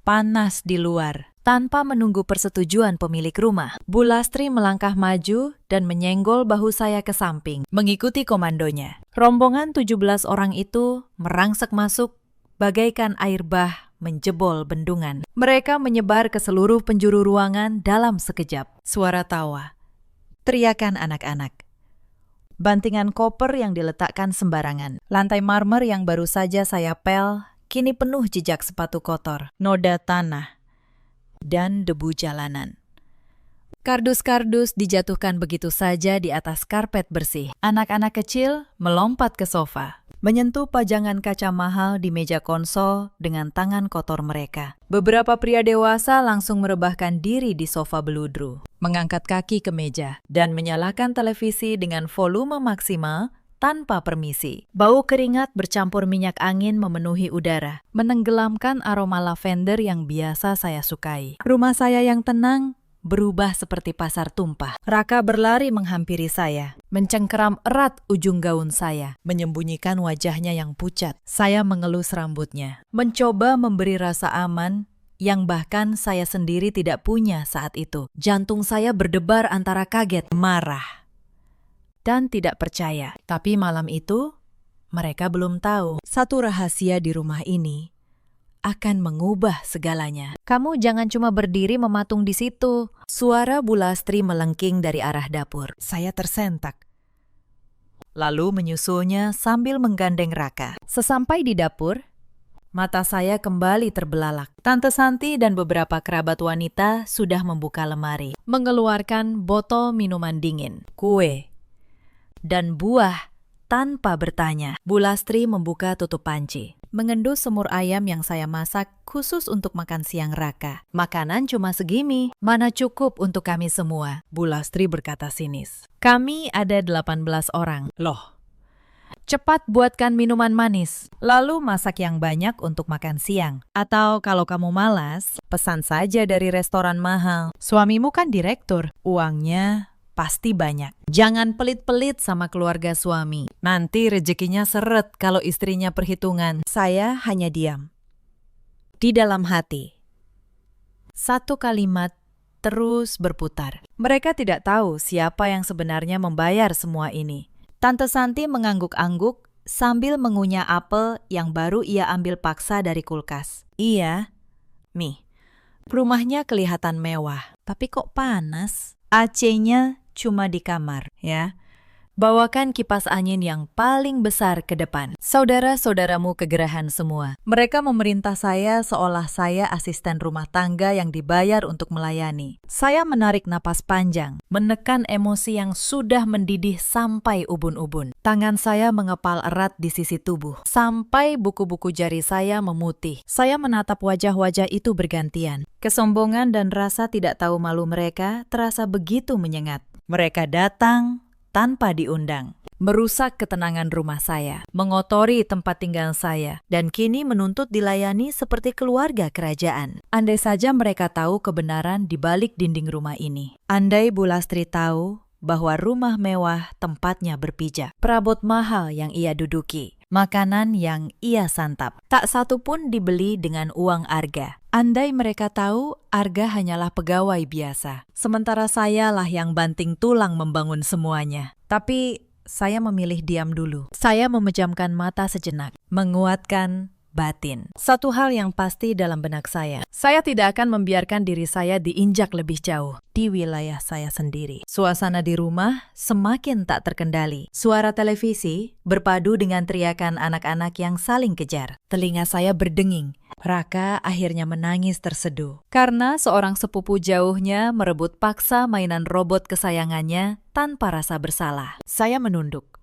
Panas di luar. Tanpa menunggu persetujuan pemilik rumah, Bu Lastri melangkah maju dan menyenggol bahu saya ke samping, mengikuti komandonya. Rombongan 17 orang itu merangsek masuk bagaikan air bah menjebol bendungan. Mereka menyebar ke seluruh penjuru ruangan dalam sekejap. Suara tawa, teriakan anak-anak, bantingan koper yang diletakkan sembarangan. Lantai marmer yang baru saja saya pel kini penuh jejak sepatu kotor, noda tanah, dan debu jalanan. Kardus-kardus dijatuhkan begitu saja di atas karpet bersih. Anak-anak kecil melompat ke sofa, menyentuh pajangan kaca mahal di meja konsol dengan tangan kotor mereka. Beberapa pria dewasa langsung merebahkan diri di sofa beludru, mengangkat kaki ke meja, dan menyalakan televisi dengan volume maksimal tanpa permisi. Bau keringat bercampur minyak angin memenuhi udara, menenggelamkan aroma lavender yang biasa saya sukai. Rumah saya yang tenang berubah seperti pasar tumpah. Raka berlari menghampiri saya, mencengkeram erat ujung gaun saya, menyembunyikan wajahnya yang pucat. Saya mengelus rambutnya, mencoba memberi rasa aman yang bahkan saya sendiri tidak punya saat itu. Jantung saya berdebar antara kaget, marah, dan tidak percaya. Tapi malam itu, mereka belum tahu satu rahasia di rumah ini akan mengubah segalanya. Kamu jangan cuma berdiri mematung di situ. Suara Bu Lastri melengking dari arah dapur. Saya tersentak, lalu menyusulnya sambil menggandeng Raka. Sesampai di dapur, mata saya kembali terbelalak. Tante Santi dan beberapa kerabat wanita sudah membuka lemari, mengeluarkan botol minuman dingin, kue, dan buah tanpa bertanya. Bu Lastri membuka tutup panci, mengendus semur ayam yang saya masak khusus untuk makan siang Raka. Makanan cuma segini, mana cukup untuk kami semua, Bu Lastri berkata sinis. Kami ada 18 orang. Loh, cepat buatkan minuman manis, lalu masak yang banyak untuk makan siang. Atau kalau kamu malas, pesan saja dari restoran mahal. Suamimu kan direktur, uangnya pasti banyak. Jangan pelit-pelit sama keluarga suami. Nanti rezekinya seret kalau istrinya perhitungan. Saya hanya diam. Di dalam hati, satu kalimat terus berputar. Mereka tidak tahu siapa yang sebenarnya membayar semua ini. Tante Santi mengangguk-angguk sambil mengunyah apel yang baru ia ambil paksa dari kulkas. Iya, Mi, rumahnya kelihatan mewah, tapi kok panas? AC-nya cuma di kamar, ya. Bawakan kipas angin yang paling besar ke depan. Saudara-saudaramu kegerahan semua. Mereka memerintah saya seolah saya asisten rumah tangga yang dibayar untuk melayani. Saya menarik napas panjang, menekan emosi yang sudah mendidih sampai ubun-ubun. Tangan saya mengepal erat di sisi tubuh, sampai buku-buku jari saya memutih. Saya menatap wajah-wajah itu bergantian. Kesombongan dan rasa tidak tahu malu mereka terasa begitu menyengat. Mereka datang tanpa diundang, merusak ketenangan rumah saya, mengotori tempat tinggal saya, dan kini menuntut dilayani seperti keluarga kerajaan. Andai saja mereka tahu kebenaran di balik dinding rumah ini. Andai Bu Lastri tahu bahwa rumah mewah tempatnya berpijak, perabot mahal yang ia duduki, makanan yang ia santap, tak satu pun dibeli dengan uang Arga. Andai mereka tahu Arga hanyalah pegawai biasa, sementara sayalah yang banting tulang membangun semuanya. Tapi saya memilih diam dulu. Saya memejamkan mata sejenak, menguatkan batin. Satu hal yang pasti dalam benak saya tidak akan membiarkan diri saya diinjak lebih jauh di wilayah saya sendiri. Suasana di rumah semakin tak terkendali. Suara televisi berpadu dengan teriakan anak-anak yang saling kejar. Telinga saya berdenging. Raka akhirnya menangis terseduh karena seorang sepupu jauhnya merebut paksa mainan robot kesayangannya tanpa rasa bersalah. Saya menunduk,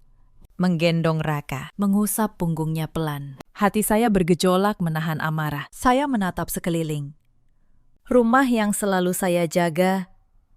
menggendong Raka, mengusap punggungnya pelan. Hati saya bergejolak menahan amarah. Saya menatap sekeliling. Rumah yang selalu saya jaga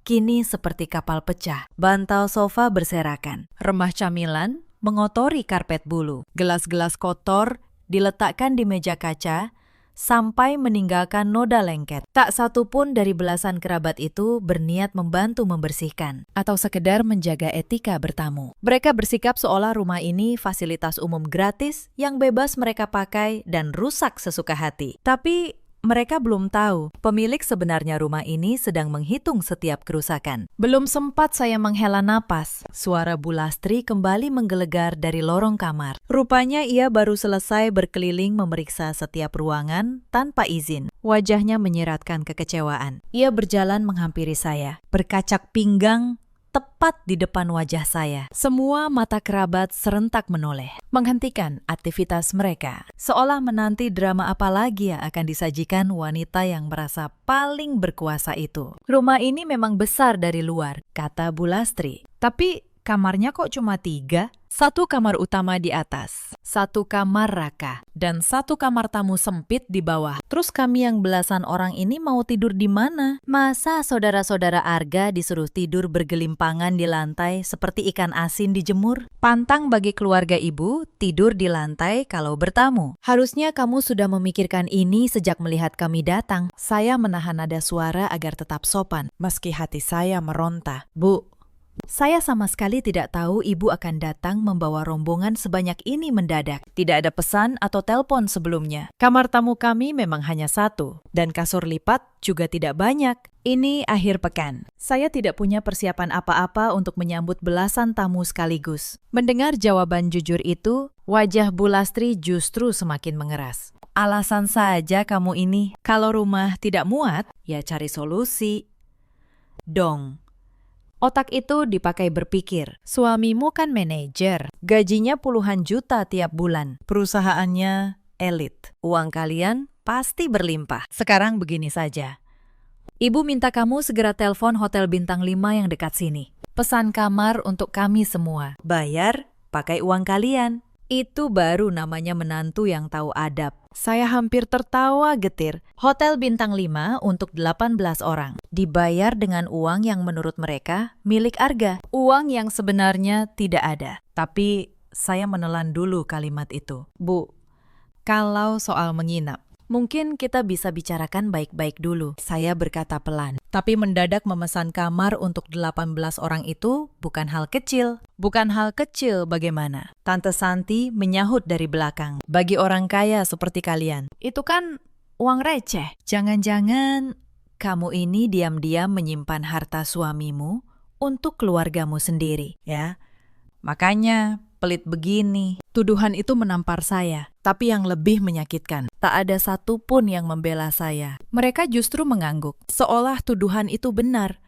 kini seperti kapal pecah. Bantal sofa berserakan. Remah camilan mengotori karpet bulu. Gelas-gelas kotor diletakkan di meja kaca sampai meninggalkan noda lengket. Tak satu pun dari belasan kerabat itu berniat membantu membersihkan atau sekedar menjaga etika bertamu. Mereka bersikap seolah rumah ini fasilitas umum gratis yang bebas mereka pakai dan rusak sesuka hati. Tapi mereka belum tahu pemilik sebenarnya rumah ini sedang menghitung setiap kerusakan. Belum sempat saya menghela napas, suara Bu Lastri kembali menggelegar dari lorong kamar. Rupanya ia baru selesai berkeliling memeriksa setiap ruangan tanpa izin. Wajahnya menyiratkan kekecewaan. Ia berjalan menghampiri saya, berkacak pinggang tepat di depan wajah saya. Semua mata kerabat serentak menoleh, menghentikan aktivitas mereka, seolah menanti drama apa lagi yang akan disajikan wanita yang merasa paling berkuasa itu. Rumah ini memang besar dari luar, kata Bu Lastri. Tapi kamarnya kok cuma 3? 1 kamar utama di atas, 1 kamar Raka, dan 1 kamar tamu sempit di bawah. Terus kami yang belasan orang ini mau tidur di mana? Masa saudara-saudara Arga disuruh tidur bergelimpangan di lantai seperti ikan asin dijemur? Pantang bagi keluarga ibu tidur di lantai kalau bertamu. Harusnya kamu sudah memikirkan ini sejak melihat kami datang. Saya menahan nada suara agar tetap sopan, meski hati saya meronta. Bu, saya sama sekali tidak tahu ibu akan datang membawa rombongan sebanyak ini mendadak. Tidak ada pesan atau telepon sebelumnya. Kamar tamu kami memang hanya 1, dan kasur lipat juga tidak banyak. Ini akhir pekan. Saya tidak punya persiapan apa-apa untuk menyambut belasan tamu sekaligus. Mendengar jawaban jujur itu, wajah Bu Lastri justru semakin mengeras. Alasan saja kamu ini. Kalau rumah tidak muat, ya cari solusi dong. Otak itu dipakai berpikir, suamimu kan manajer, gajinya puluhan juta tiap bulan, perusahaannya elit, uang kalian pasti berlimpah. Sekarang begini saja, ibu minta kamu segera telepon hotel bintang 5 yang dekat sini. Pesan kamar untuk kami semua, bayar pakai uang kalian. Itu baru namanya menantu yang tahu adab. Saya hampir tertawa getir. Hotel bintang 5 untuk 18 orang. Dibayar dengan uang yang menurut mereka milik Arga. Uang yang sebenarnya tidak ada. Tapi saya menelan dulu kalimat itu. Bu, kalau soal menginap, mungkin kita bisa bicarakan baik-baik dulu. Saya berkata pelan. Tapi mendadak memesan kamar untuk 18 orang itu bukan hal kecil. Bukan hal kecil bagaimana? Tante Santi menyahut dari belakang. Bagi orang kaya seperti kalian, itu kan uang receh. Jangan-jangan kamu ini diam-diam menyimpan harta suamimu untuk keluargamu sendiri, ya? Makanya pelit begini. Tuduhan itu menampar saya, tapi yang lebih menyakitkan, tak ada satupun yang membela saya. Mereka justru mengangguk, seolah tuduhan itu benar.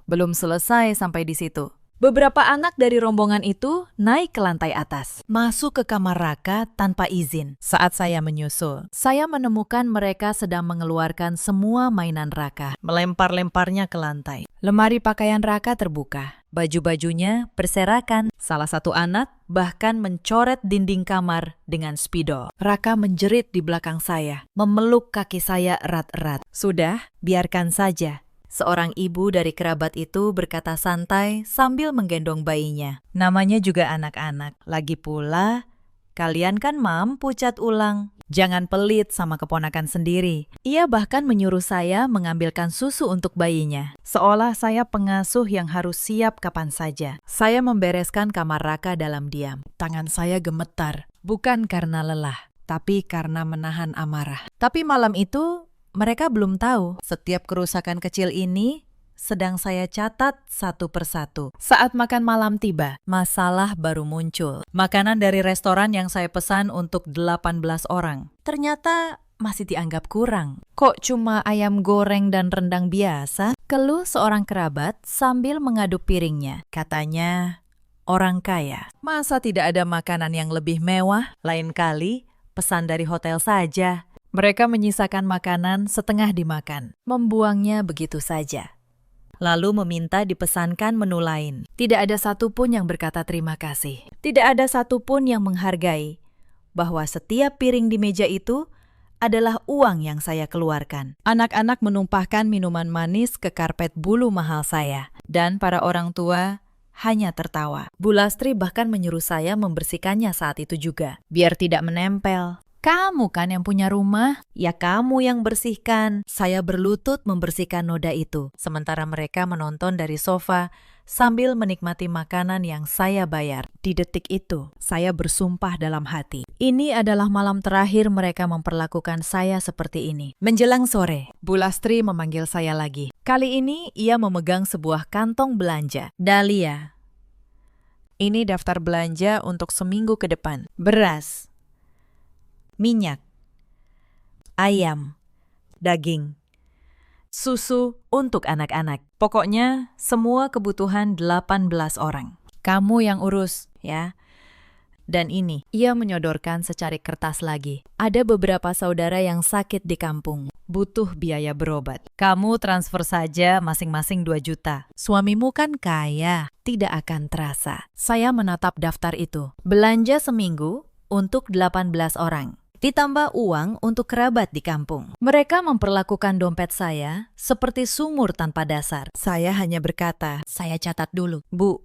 Belum selesai sampai di situ. Beberapa anak dari rombongan itu naik ke lantai atas, masuk ke kamar Raka tanpa izin. Saat saya menyusul, saya menemukan mereka sedang mengeluarkan semua mainan Raka, melempar-lemparnya ke lantai. Lemari pakaian Raka terbuka, baju-bajunya berserakan. Salah satu anak bahkan mencoret dinding kamar dengan spidol. Raka menjerit di belakang saya, memeluk kaki saya erat-erat. Sudah, biarkan saja. Seorang ibu dari kerabat itu berkata santai sambil menggendong bayinya. Namanya juga anak-anak. Lagi pula, kalian kan mampu cat ulang. Jangan pelit sama keponakan sendiri. Ia bahkan menyuruh saya mengambilkan susu untuk bayinya. Seolah saya pengasuh yang harus siap kapan saja. Saya membereskan kamar Raka dalam diam. Tangan saya gemetar. Bukan karena lelah, tapi karena menahan amarah. Tapi malam itu, mereka belum tahu setiap kerusakan kecil ini sedang saya catat satu persatu. Saat makan malam tiba, masalah baru muncul. Makanan dari restoran yang saya pesan untuk 18 orang ternyata masih dianggap kurang. Kok cuma ayam goreng dan rendang biasa? Keluh seorang kerabat sambil mengaduk piringnya. Katanya, orang kaya. Masa tidak ada makanan yang lebih mewah? Lain kali, pesan dari hotel saja. Mereka menyisakan makanan setengah dimakan, membuangnya begitu saja. Lalu meminta dipesankan menu lain. Tidak ada satupun yang berkata terima kasih. Tidak ada satupun yang menghargai bahwa setiap piring di meja itu adalah uang yang saya keluarkan. Anak-anak menumpahkan minuman manis ke karpet bulu mahal saya. Dan para orang tua hanya tertawa. Bu Lastri bahkan menyuruh saya membersihkannya saat itu juga, biar tidak menempel. Kamu kan yang punya rumah, ya kamu yang bersihkan. Saya berlutut membersihkan noda itu, sementara mereka menonton dari sofa sambil menikmati makanan yang saya bayar. Di detik itu, saya bersumpah dalam hati. Ini adalah malam terakhir mereka memperlakukan saya seperti ini. Menjelang sore, Bu Lastri memanggil saya lagi. Kali ini ia memegang sebuah kantong belanja. Dahlia, ini daftar belanja untuk seminggu ke depan. Beras, minyak, ayam, daging, susu untuk anak-anak. Pokoknya semua kebutuhan 18 orang. Kamu yang urus, ya. Dan ini, ia menyodorkan secari kertas lagi. Ada beberapa saudara yang sakit di kampung, butuh biaya berobat. Kamu transfer saja masing-masing 2 juta. Suamimu kan kaya, tidak akan terasa. Saya menatap daftar itu. Belanja seminggu untuk 18 orang. Ditambah uang untuk kerabat di kampung. Mereka memperlakukan dompet saya seperti sumur tanpa dasar. Saya hanya berkata, saya catat dulu, Bu.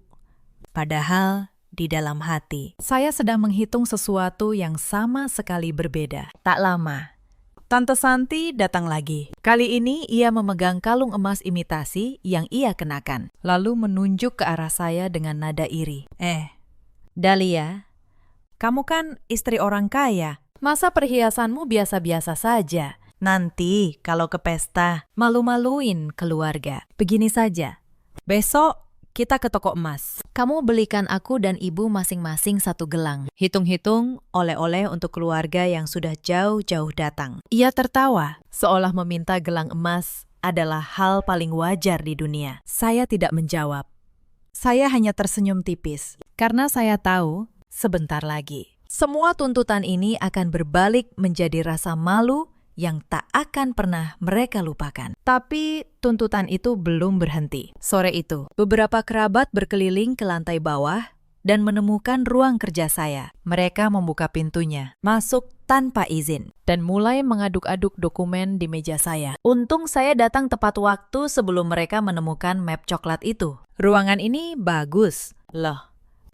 Padahal di dalam hati, saya sedang menghitung sesuatu yang sama sekali berbeda. Tak lama, Tante Santi datang lagi. Kali ini ia memegang kalung emas imitasi yang ia kenakan, lalu menunjuk ke arah saya dengan nada iri. Dahlia, kamu kan istri orang kaya. Masa perhiasanmu biasa-biasa saja? Nanti kalau ke pesta, malu-maluin keluarga. Begini saja, besok kita ke toko emas. Kamu belikan aku dan ibu masing-masing 1 gelang. Hitung-hitung oleh-oleh untuk keluarga yang sudah jauh-jauh datang. Ia tertawa, seolah meminta gelang emas adalah hal paling wajar di dunia. Saya tidak menjawab. Saya hanya tersenyum tipis, karena saya tahu sebentar lagi semua tuntutan ini akan berbalik menjadi rasa malu yang tak akan pernah mereka lupakan. Tapi tuntutan itu belum berhenti. Sore itu, beberapa kerabat berkeliling ke lantai bawah dan menemukan ruang kerja saya. Mereka membuka pintunya, masuk tanpa izin, dan mulai mengaduk-aduk dokumen di meja saya. Untung saya datang tepat waktu sebelum mereka menemukan map coklat itu. Ruangan ini bagus, loh,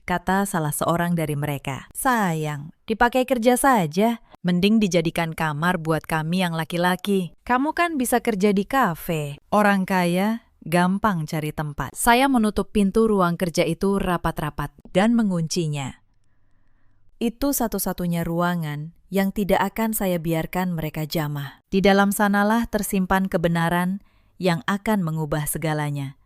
kata salah seorang dari mereka. Sayang, dipakai kerja saja. Mending dijadikan kamar buat kami yang laki-laki. Kamu kan bisa kerja di kafe. Orang kaya gampang cari tempat. Saya menutup pintu ruang kerja itu rapat-rapat dan menguncinya. Itu satu-satunya ruangan yang tidak akan saya biarkan mereka jamah. Di dalam sanalah tersimpan kebenaran yang akan mengubah segalanya.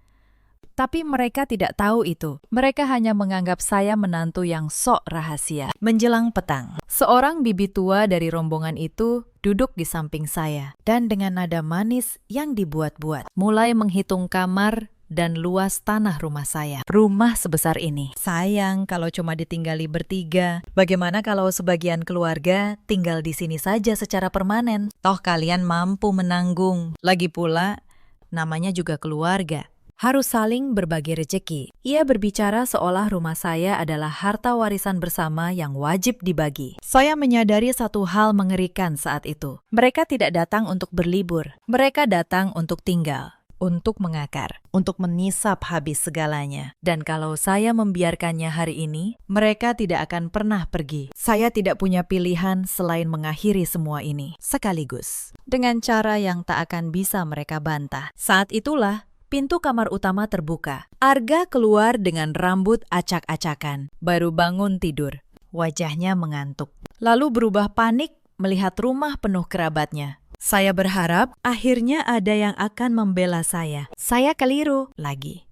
Tapi mereka tidak tahu itu. Mereka hanya menganggap saya menantu yang sok rahasia. Menjelang petang, seorang bibi tua dari rombongan itu duduk di samping saya dan dengan nada manis yang dibuat-buat mulai menghitung kamar dan luas tanah rumah saya. Rumah sebesar ini. Sayang kalau cuma ditinggali bertiga. Bagaimana kalau sebagian keluarga tinggal di sini saja secara permanen? Toh kalian mampu menanggung. Lagi pula, namanya juga keluarga. Harus saling berbagi rejeki. Ia berbicara seolah rumah saya adalah harta warisan bersama yang wajib dibagi. Saya menyadari satu hal mengerikan saat itu. Mereka tidak datang untuk berlibur. Mereka datang untuk tinggal, untuk mengakar, untuk menisap habis segalanya. Dan kalau saya membiarkannya hari ini, mereka tidak akan pernah pergi. Saya tidak punya pilihan selain mengakhiri semua ini sekaligus, dengan cara yang tak akan bisa mereka bantah. Saat itulah pintu kamar utama terbuka. Arga keluar dengan rambut acak-acakan. Baru bangun tidur. Wajahnya mengantuk. Lalu berubah panik melihat rumah penuh kerabatnya. Saya berharap akhirnya ada yang akan membela saya. Saya keliru lagi.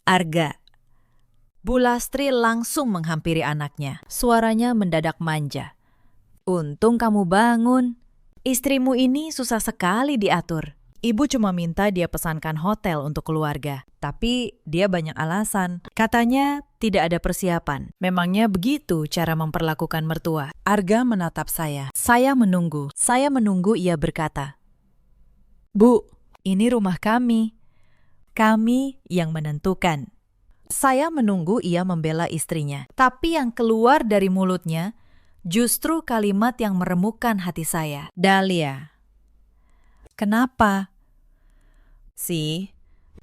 Arga. Bu Lastri langsung menghampiri anaknya. Suaranya mendadak manja. Untung kamu bangun. Istrimu ini susah sekali diatur. Ibu cuma minta dia pesankan hotel untuk keluarga. Tapi dia banyak alasan. Katanya tidak ada persiapan. Memangnya begitu cara memperlakukan mertua? Arga menatap saya. Saya menunggu. Saya menunggu ia berkata, Bu, ini rumah kami. Kami yang menentukan. Saya menunggu ia membela istrinya. Tapi yang keluar dari mulutnya justru kalimat yang meremukkan hati saya. Dahlia. Kenapa?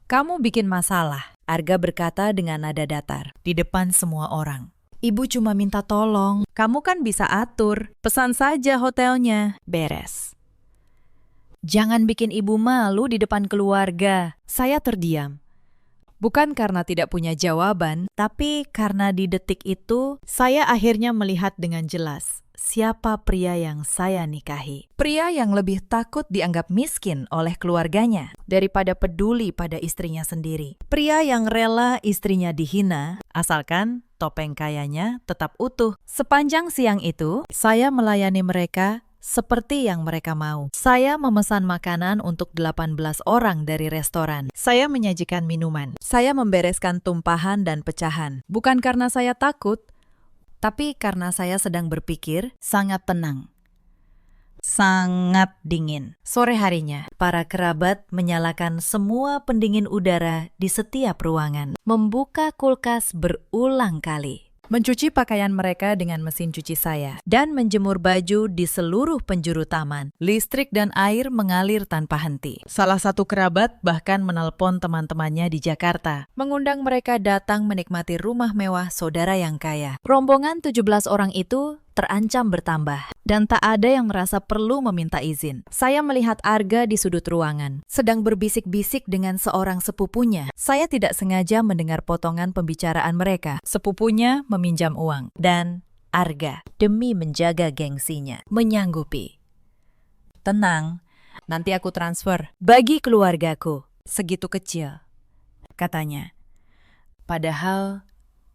Kamu bikin masalah. Arga berkata dengan nada datar. Di depan semua orang. Ibu cuma minta tolong. Kamu kan bisa atur. Pesan saja hotelnya. Beres. Jangan bikin ibu malu di depan keluarga. Saya terdiam. Bukan karena tidak punya jawaban, tapi karena di detik itu, saya akhirnya melihat dengan jelas siapa pria yang saya nikahi. Pria yang lebih takut dianggap miskin oleh keluarganya daripada peduli pada istrinya sendiri. Pria yang rela istrinya dihina, asalkan topeng kayanya tetap utuh. Sepanjang siang itu, saya melayani mereka seperti yang mereka mau. Saya memesan makanan untuk 18 orang dari restoran. Saya menyajikan minuman. Saya membereskan tumpahan dan pecahan. Bukan karena saya takut, tapi karena saya sedang berpikir sangat tenang. Sangat dingin. Sore harinya, para kerabat menyalakan semua pendingin udara di setiap ruangan. Membuka kulkas berulang kali. Mencuci pakaian mereka dengan mesin cuci saya, dan menjemur baju di seluruh penjuru taman. Listrik dan air mengalir tanpa henti. Salah satu kerabat bahkan menelpon teman-temannya di Jakarta, mengundang mereka datang menikmati rumah mewah saudara yang kaya. Rombongan 17 orang itu terancam bertambah, dan tak ada yang merasa perlu meminta izin. Saya melihat Arga di sudut ruangan, sedang berbisik-bisik dengan seorang sepupunya. Saya tidak sengaja mendengar potongan pembicaraan mereka. Sepupunya meminjam uang, dan Arga, demi menjaga gengsinya, menyanggupi. Tenang, nanti aku transfer. Bagi keluargaku, segitu kecil, katanya. Padahal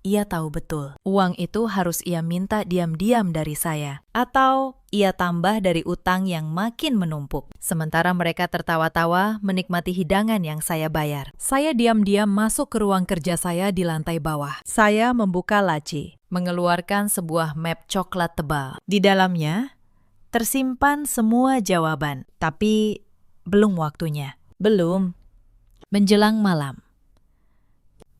ia tahu betul, uang itu harus ia minta diam-diam dari saya. Atau ia tambah dari utang yang makin menumpuk. Sementara mereka tertawa-tawa menikmati hidangan yang saya bayar. Saya diam-diam masuk ke ruang kerja saya di lantai bawah. Saya membuka laci, mengeluarkan sebuah map coklat tebal. Di dalamnya tersimpan semua jawaban. Tapi belum waktunya. Belum. Menjelang malam,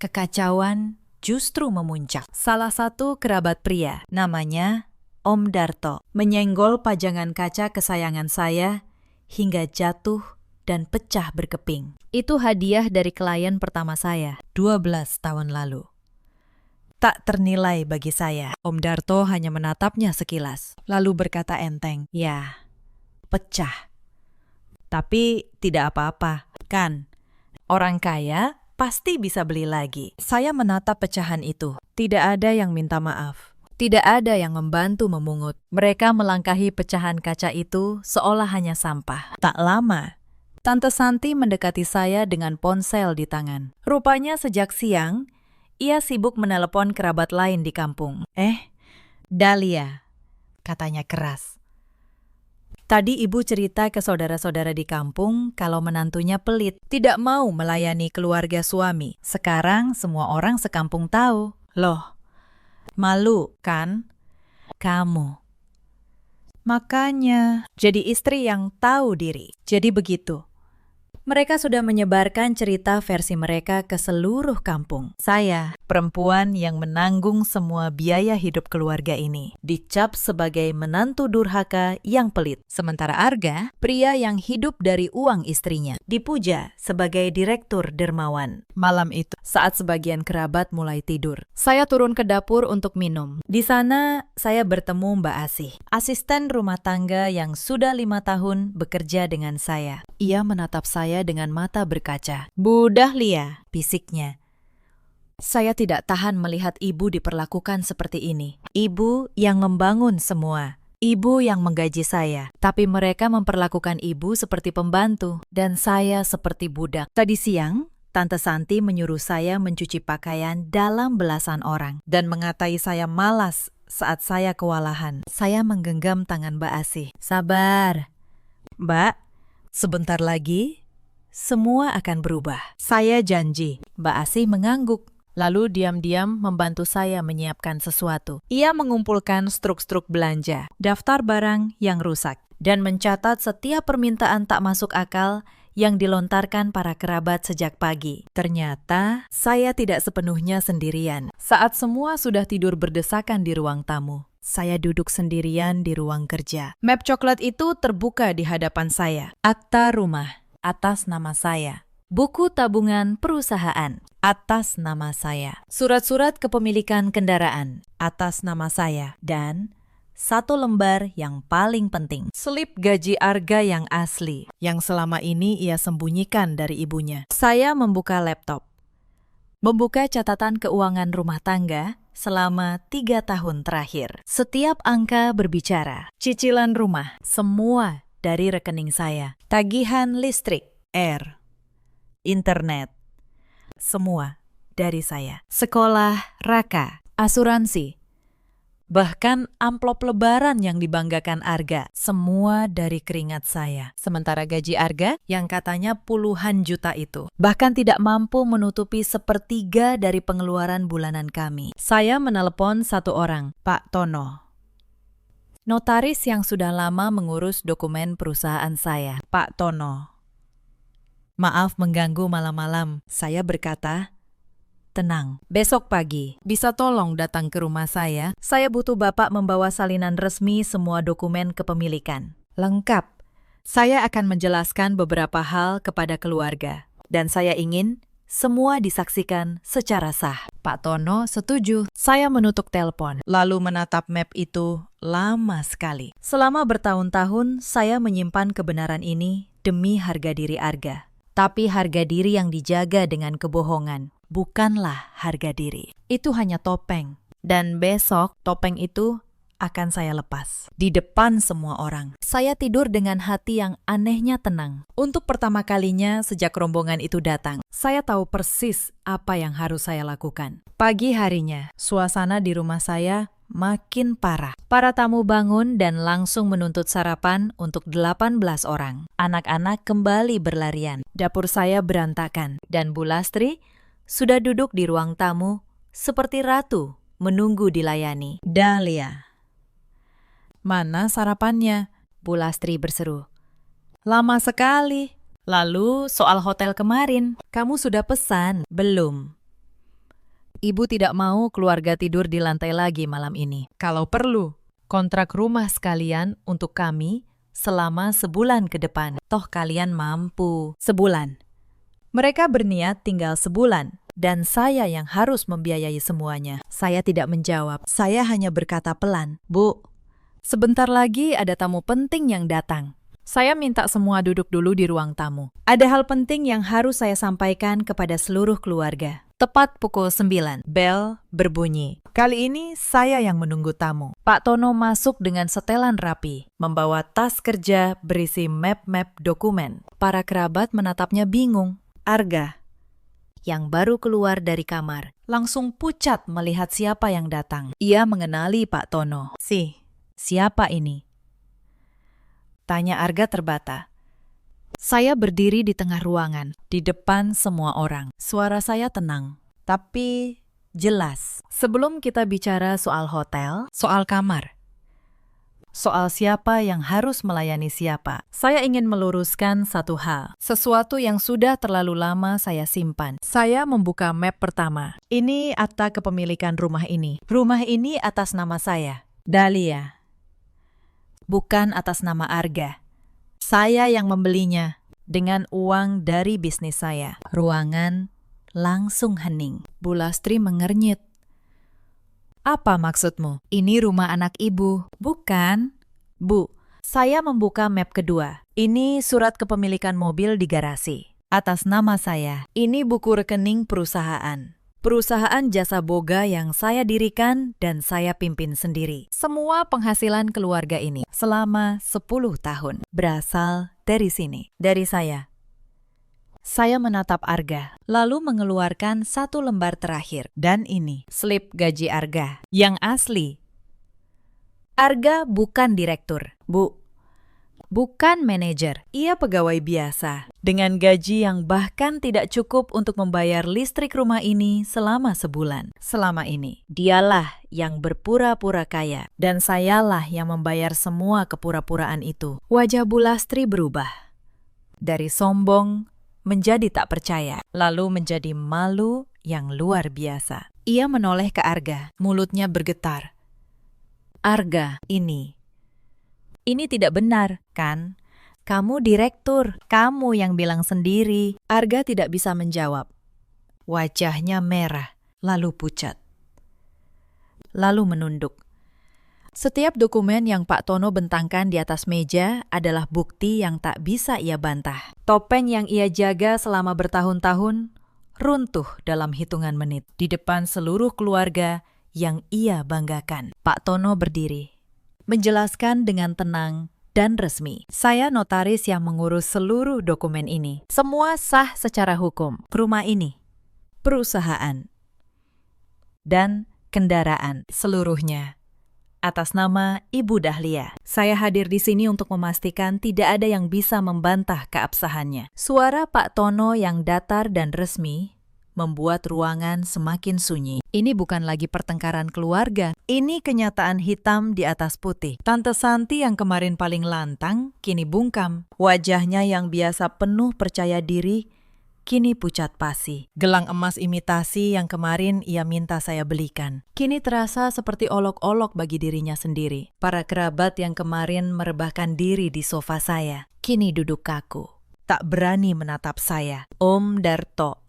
kekacauan justru memuncak. Salah satu kerabat pria, namanya Om Darto, menyenggol pajangan kaca kesayangan saya hingga jatuh dan pecah berkeping. Itu hadiah dari klien pertama saya, 12 tahun lalu. Tak ternilai bagi saya. Om Darto hanya menatapnya sekilas, lalu berkata enteng, "Ya, pecah. Tapi tidak apa-apa, kan? Orang kaya pasti bisa beli lagi." Saya menatap pecahan itu. Tidak ada yang minta maaf. Tidak ada yang membantu memungut. Mereka melangkahi pecahan kaca itu seolah hanya sampah. Tak lama, Tante Santi mendekati saya dengan ponsel di tangan. Rupanya sejak siang, ia sibuk menelepon kerabat lain di kampung. Dahlia, katanya keras. Tadi ibu cerita ke saudara-saudara di kampung kalau menantunya pelit, tidak mau melayani keluarga suami. Sekarang semua orang sekampung tahu. Loh, malu kan? Kamu. Makanya, jadi istri yang tahu diri. Jadi begitu. Mereka sudah menyebarkan cerita versi mereka ke seluruh kampung. Saya, perempuan yang menanggung semua biaya hidup keluarga ini, dicap sebagai menantu durhaka yang pelit. Sementara Arga, pria yang hidup dari uang istrinya, dipuja sebagai direktur dermawan. Malam itu, saat sebagian kerabat mulai tidur, saya turun ke dapur untuk minum. Di sana, saya bertemu Mbak Asih, asisten rumah tangga yang sudah 5 tahun bekerja dengan saya. Ia menatap saya dengan mata berkaca. "Bu Dahlia," bisiknya. Saya tidak tahan melihat ibu diperlakukan seperti ini. Ibu yang membangun semua, Ibu yang menggaji saya, tapi mereka memperlakukan ibu seperti pembantu dan saya seperti budak. Tadi siang, Tante Santi menyuruh saya mencuci pakaian dalam belasan orang dan mengatai saya malas saat saya kewalahan. Saya menggenggam tangan Mbak Asih. Sabar, Mbak. Sebentar lagi, semua akan berubah. Saya janji. Mbak Asih mengangguk. Lalu diam-diam membantu saya menyiapkan sesuatu. Ia mengumpulkan struk-struk belanja, daftar barang yang rusak, dan mencatat setiap permintaan tak masuk akal yang dilontarkan para kerabat sejak pagi. Ternyata saya tidak sepenuhnya sendirian. Saat semua sudah tidur berdesakan di ruang tamu, saya duduk sendirian di ruang kerja. Map coklat itu terbuka di hadapan saya. Akta rumah atas nama saya. Buku tabungan perusahaan atas nama saya. Surat-surat kepemilikan kendaraan atas nama saya. Dan satu lembar yang paling penting, slip gaji Arga yang asli, yang selama ini ia sembunyikan dari ibunya. Saya membuka laptop. Membuka catatan keuangan rumah tangga selama 3 tahun terakhir. Setiap angka berbicara. Cicilan rumah, semua dari rekening saya. Tagihan listrik, air, internet, semua dari saya. Sekolah, Raka, asuransi, bahkan amplop lebaran yang dibanggakan Arga, semua dari keringat saya. Sementara gaji Arga yang katanya puluhan juta itu bahkan tidak mampu menutupi sepertiga dari pengeluaran bulanan kami. Saya menelepon satu orang, Pak Tono, notaris yang sudah lama mengurus dokumen perusahaan saya. Pak Tono, maaf mengganggu malam-malam. Saya berkata, tenang, besok pagi bisa tolong datang ke rumah saya? Saya butuh Bapak membawa salinan resmi semua dokumen kepemilikan. Lengkap. Saya akan menjelaskan beberapa hal kepada keluarga. Dan saya ingin semua disaksikan secara sah. Pak Tono setuju. Saya menutup telepon, lalu menatap map itu lama sekali. Selama bertahun-tahun, saya menyimpan kebenaran ini demi harga diri Arga. Tapi harga diri yang dijaga dengan kebohongan bukanlah harga diri. Itu hanya topeng. Dan besok topeng itu akan saya lepas. Di depan semua orang. Saya tidur dengan hati yang anehnya tenang. Untuk pertama kalinya sejak rombongan itu datang, saya tahu persis apa yang harus saya lakukan. Pagi harinya, suasana di rumah saya makin parah. Para tamu bangun dan langsung menuntut sarapan untuk 18 orang. Anak-anak kembali berlarian. Dapur saya berantakan. Dan Bu Lastri sudah duduk di ruang tamu seperti ratu menunggu dilayani. Dahlia, mana sarapannya? Bu Lastri berseru. Lama sekali. Lalu soal hotel kemarin, kamu sudah pesan? Belum. Ibu tidak mau keluarga tidur di lantai lagi malam ini. Kalau perlu, kontrak rumah sekalian untuk kami selama sebulan ke depan. Toh kalian mampu. Sebulan. Mereka berniat tinggal sebulan, dan saya yang harus membiayai semuanya. Saya tidak menjawab. Saya hanya berkata pelan, Bu, sebentar lagi ada tamu penting yang datang. Saya minta semua duduk dulu di ruang tamu. Ada hal penting yang harus saya sampaikan kepada seluruh keluarga. Tepat pukul 9, bel berbunyi. Kali ini saya yang menunggu tamu. Pak Tono masuk dengan setelan rapi, membawa tas kerja berisi map-map dokumen. Para kerabat menatapnya bingung. Arga, yang baru keluar dari kamar, langsung pucat melihat siapa yang datang. Ia mengenali Pak Tono. Siapa ini? Tanya Arga terbata. Saya berdiri di tengah ruangan, di depan semua orang. Suara saya tenang, tapi jelas. Sebelum kita bicara soal hotel, soal kamar, soal siapa yang harus melayani siapa, saya ingin meluruskan satu hal. Sesuatu yang sudah terlalu lama saya simpan. Saya membuka map pertama. Ini akta kepemilikan rumah ini. Rumah ini atas nama saya, Dahlia. Bukan atas nama Arga. Saya yang membelinya dengan uang dari bisnis saya. Ruangan langsung hening. Bu Lastri mengernyit. Apa maksudmu? Ini rumah anak ibu. Bukan. Bu, saya membuka map kedua. Ini surat kepemilikan mobil di garasi. Atas nama saya. Ini buku rekening perusahaan. Perusahaan jasa boga yang saya dirikan dan saya pimpin sendiri. Semua penghasilan keluarga ini selama 10 tahun berasal dari sini, dari saya. Saya menatap Arga, lalu mengeluarkan satu lembar terakhir. Dan ini, slip gaji Arga, yang asli. Arga bukan direktur, bukan manajer. Ia pegawai biasa, dengan gaji yang bahkan tidak cukup untuk membayar listrik rumah ini selama sebulan. Selama ini, dialah yang berpura-pura kaya, dan sayalah yang membayar semua kepura-puraan itu. Wajah Bu Lastri berubah. Dari sombong menjadi tak percaya, lalu menjadi malu yang luar biasa. Ia menoleh ke Arga, mulutnya bergetar. Arga, ini tidak benar, kan? Kamu direktur, kamu yang bilang sendiri. Arga tidak bisa menjawab. Wajahnya merah, lalu pucat. Lalu menunduk. Setiap dokumen yang Pak Tono bentangkan di atas meja adalah bukti yang tak bisa ia bantah. Topeng yang ia jaga selama bertahun-tahun runtuh dalam hitungan menit di depan seluruh keluarga yang ia banggakan. Pak Tono berdiri, menjelaskan dengan tenang dan resmi. Saya notaris yang mengurus seluruh dokumen ini. Semua sah secara hukum. Rumah ini, perusahaan, dan kendaraan seluruhnya atas nama Ibu Dahlia. Saya hadir di sini untuk memastikan tidak ada yang bisa membantah keabsahannya. Suara Pak Tono yang datar dan resmi membuat ruangan semakin sunyi. Ini bukan lagi pertengkaran keluarga. Ini kenyataan hitam di atas putih. Tante Santi yang kemarin paling lantang, kini bungkam. Wajahnya yang biasa penuh percaya diri, kini pucat pasi. Gelang emas imitasi yang kemarin ia minta saya belikan, kini terasa seperti olok-olok bagi dirinya sendiri. Para kerabat yang kemarin merebahkan diri di sofa saya, kini duduk kaku. Tak berani menatap saya. Om Darto,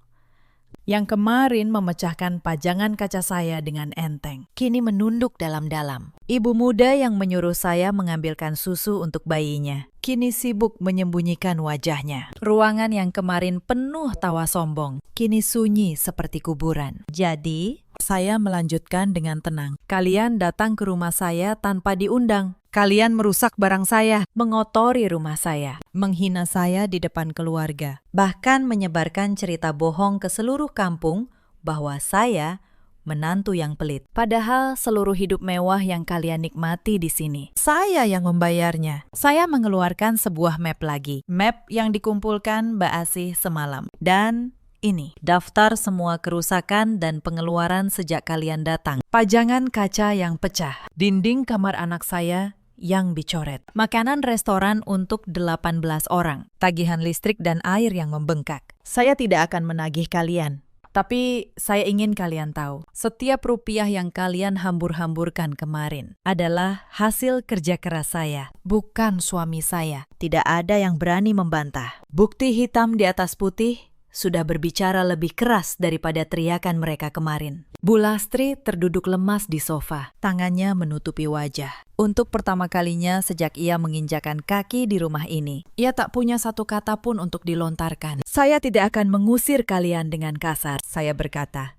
yang kemarin memecahkan pajangan kaca saya dengan enteng, kini menunduk dalam-dalam. Ibu muda yang menyuruh saya mengambilkan susu untuk bayinya, kini sibuk menyembunyikan wajahnya. Ruangan yang kemarin penuh tawa sombong, kini sunyi seperti kuburan. Jadi, saya melanjutkan dengan tenang. Kalian datang ke rumah saya tanpa diundang. Kalian merusak barang saya, mengotori rumah saya, menghina saya di depan keluarga, bahkan menyebarkan cerita bohong ke seluruh kampung bahwa saya menantu yang pelit. Padahal seluruh hidup mewah yang kalian nikmati di sini, saya yang membayarnya. Saya mengeluarkan sebuah map lagi, map yang dikumpulkan Mbak Asih semalam. Dan ini daftar semua kerusakan dan pengeluaran sejak kalian datang. Pajangan kaca yang pecah, dinding kamar anak saya yang dicoret, makanan restoran untuk 18 orang, tagihan listrik dan air yang membengkak. Saya tidak akan menagih kalian, tapi saya ingin kalian tahu, setiap rupiah yang kalian hambur-hamburkan kemarin adalah hasil kerja keras saya, bukan suami saya. Tidak ada yang berani membantah. Bukti hitam di atas putih sudah berbicara lebih keras daripada teriakan mereka kemarin. Bu Lastri terduduk lemas di sofa, tangannya menutupi wajah. Untuk pertama kalinya sejak ia menginjakan kaki di rumah ini, ia tak punya satu kata pun untuk dilontarkan. Saya tidak akan mengusir kalian dengan kasar, saya berkata.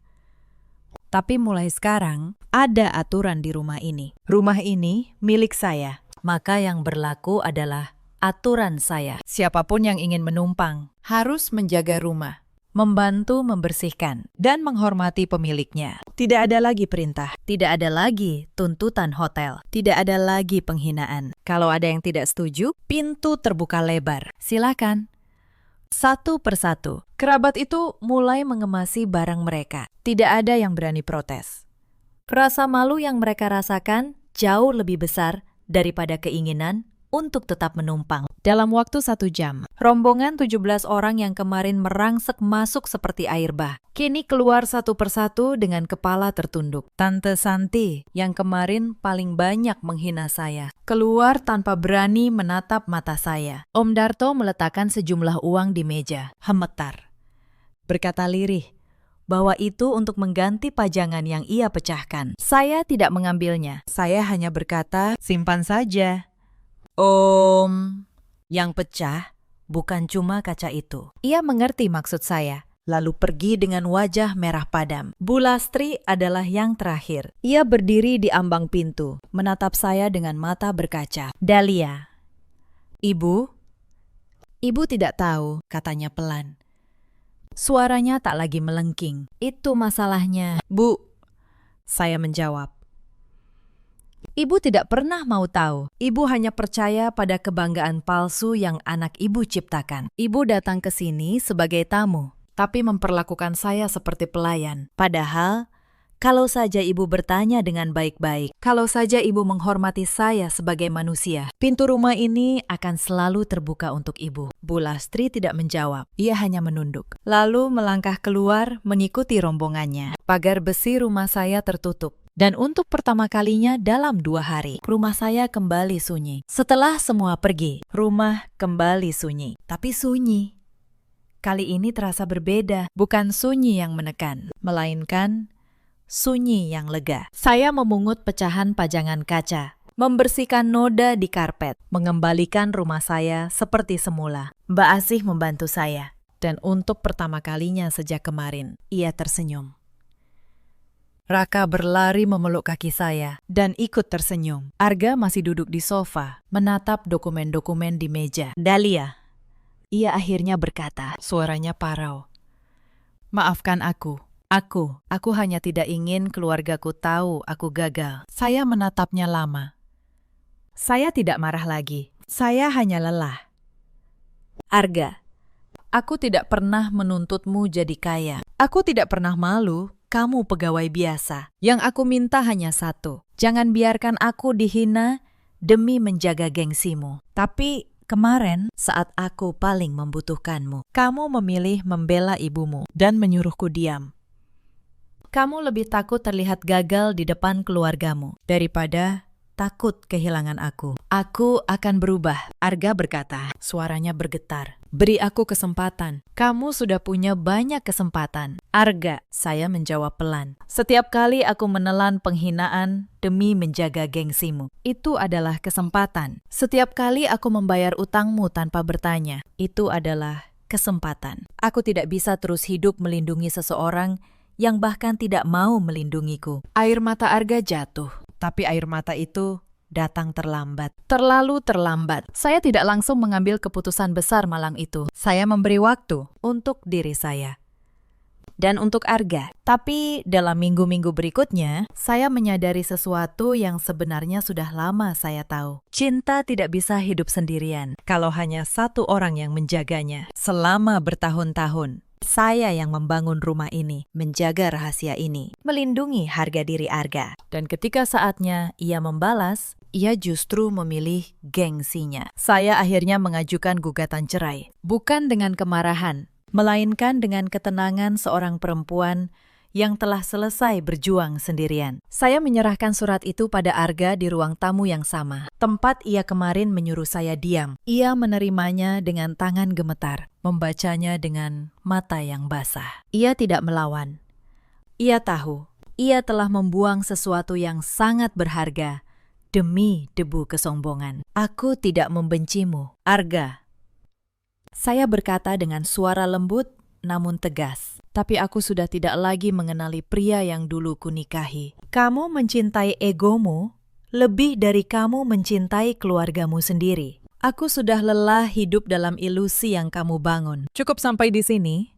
Tapi mulai sekarang, ada aturan di rumah ini. Rumah ini milik saya, maka yang berlaku adalah aturan saya. Siapapun yang ingin menumpang harus menjaga rumah, membantu membersihkan, dan menghormati pemiliknya. Tidak ada lagi perintah, tidak ada lagi tuntutan hotel, tidak ada lagi penghinaan. Kalau ada yang tidak setuju, pintu terbuka lebar. Silakan. Satu persatu, kerabat itu mulai mengemasi barang mereka. Tidak ada yang berani protes. Rasa malu yang mereka rasakan jauh lebih besar daripada keinginan untuk tetap menumpang. Dalam waktu 1 jam, rombongan 17 orang yang kemarin merangsek masuk seperti air bah, kini keluar satu persatu dengan kepala tertunduk. Tante Santi, yang kemarin paling banyak menghina saya, keluar tanpa berani menatap mata saya. Om Darto meletakkan sejumlah uang di meja, gemetar, berkata lirih bahwa itu untuk mengganti pajangan yang ia pecahkan. Saya tidak mengambilnya. Saya hanya berkata, simpan saja. Om, yang pecah bukan cuma kaca itu. Ia mengerti maksud saya, lalu pergi dengan wajah merah padam. Bu Lastri adalah yang terakhir. Ia berdiri di ambang pintu, menatap saya dengan mata berkaca. Dahlia. Ibu? Ibu tidak tahu, katanya pelan. Suaranya tak lagi melengking. Itu masalahnya. Bu, saya menjawab. Ibu tidak pernah mau tahu. Ibu hanya percaya pada kebanggaan palsu yang anak ibu ciptakan. Ibu datang ke sini sebagai tamu, tapi memperlakukan saya seperti pelayan. Padahal, kalau saja ibu bertanya dengan baik-baik, kalau saja ibu menghormati saya sebagai manusia, pintu rumah ini akan selalu terbuka untuk ibu. Bu Lastri tidak menjawab, ia hanya menunduk. Lalu melangkah keluar mengikuti rombongannya. Pagar besi rumah saya tertutup. Dan untuk pertama kalinya dalam 2 hari, rumah saya kembali sunyi. Setelah semua pergi, rumah kembali sunyi. Tapi sunyi. Kali ini terasa berbeda, bukan sunyi yang menekan, melainkan sunyi yang lega. Saya memungut pecahan pajangan kaca, membersihkan noda di karpet, mengembalikan rumah saya seperti semula. Mbak Asih membantu saya. Dan untuk pertama kalinya sejak kemarin, ia tersenyum. Raka berlari memeluk kaki saya dan ikut tersenyum. Arga masih duduk di sofa, menatap dokumen-dokumen di meja. Dahlia, ia akhirnya berkata, suaranya parau. Maafkan aku. Aku hanya tidak ingin keluargaku tahu aku gagal. Saya menatapnya lama. Saya tidak marah lagi. Saya hanya lelah. Arga, aku tidak pernah menuntutmu jadi kaya. Aku tidak pernah malu. Kamu pegawai biasa. Yang aku minta hanya satu. Jangan biarkan aku dihina demi menjaga gengsimu. Tapi kemarin saat aku paling membutuhkanmu, kamu memilih membela ibumu dan menyuruhku diam. Kamu lebih takut terlihat gagal di depan keluargamu daripada takut kehilangan aku. Aku akan berubah, Arga berkata. Suaranya bergetar. Beri aku kesempatan. Kamu sudah punya banyak kesempatan. Arga, saya menjawab pelan. Setiap kali aku menelan penghinaan demi menjaga gengsimu, itu adalah kesempatan. Setiap kali aku membayar utangmu tanpa bertanya, itu adalah kesempatan. Aku tidak bisa terus hidup melindungi seseorang yang bahkan tidak mau melindungiku. Air mata Arga jatuh. Tapi air mata itu datang terlambat. Terlalu terlambat. Saya tidak langsung mengambil keputusan besar malam itu. Saya memberi waktu untuk diri saya. Dan untuk Arga. Tapi dalam minggu-minggu berikutnya, saya menyadari sesuatu yang sebenarnya sudah lama saya tahu. Cinta tidak bisa hidup sendirian kalau hanya satu orang yang menjaganya selama bertahun-tahun. Saya yang membangun rumah ini, menjaga rahasia ini, melindungi harga diri Arga. Dan ketika saatnya ia membalas, ia justru memilih gengsinya. Saya akhirnya mengajukan gugatan cerai. Bukan dengan kemarahan, melainkan dengan ketenangan seorang perempuan yang telah selesai berjuang sendirian. Saya menyerahkan surat itu pada Arga di ruang tamu yang sama, tempat ia kemarin menyuruh saya diam. Ia menerimanya dengan tangan gemetar, membacanya dengan mata yang basah. Ia tidak melawan. Ia tahu, ia telah membuang sesuatu yang sangat berharga demi debu kesombongan. Aku tidak membencimu, Arga. Saya berkata dengan suara lembut namun tegas. Tapi aku sudah tidak lagi mengenali pria yang dulu kunikahi. Kamu mencintai egomu lebih dari kamu mencintai keluargamu sendiri. Aku sudah lelah hidup dalam ilusi yang kamu bangun. Cukup sampai di sini.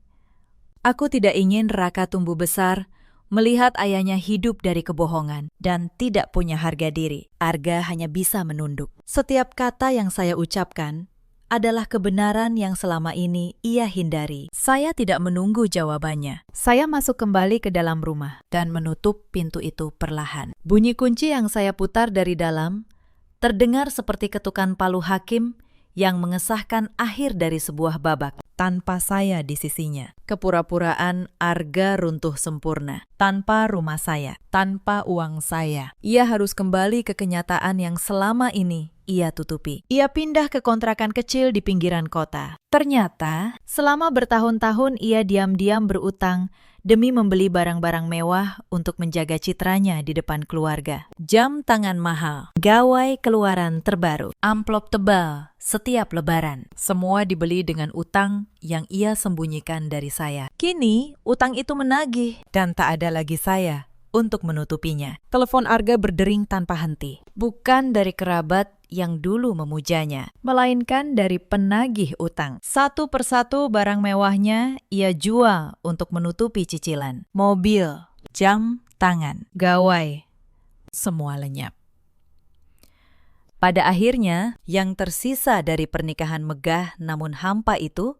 Aku tidak ingin Raka tumbuh besar, melihat ayahnya hidup dari kebohongan dan tidak punya harga diri. Arga hanya bisa menunduk. Setiap kata yang saya ucapkan adalah kebenaran yang selama ini ia hindari. Saya tidak menunggu jawabannya. Saya masuk kembali ke dalam rumah dan menutup pintu itu perlahan. Bunyi kunci yang saya putar dari dalam terdengar seperti ketukan palu hakim yang mengesahkan akhir dari sebuah babak tanpa saya di sisinya. Kepura-puraan Arga runtuh sempurna. Tanpa rumah saya, tanpa uang saya. Ia harus kembali ke kenyataan yang selama ini ia tutupi. Ia pindah ke kontrakan kecil di pinggiran kota. Ternyata, selama bertahun-tahun ia diam-diam berutang demi membeli barang-barang mewah untuk menjaga citranya di depan keluarga. Jam tangan mahal, gawai keluaran terbaru, amplop tebal, setiap lebaran. Semua dibeli dengan utang yang ia sembunyikan dari saya. Kini, utang itu menagih dan tak ada lagi saya untuk menutupinya. Telepon Arga berdering tanpa henti. Bukan dari kerabat yang dulu memujanya, melainkan dari penagih utang. Satu persatu barang mewahnya ia jual untuk menutupi cicilan. Mobil, jam tangan, gawai, semua lenyap. Pada akhirnya, yang tersisa dari pernikahan megah namun hampa itu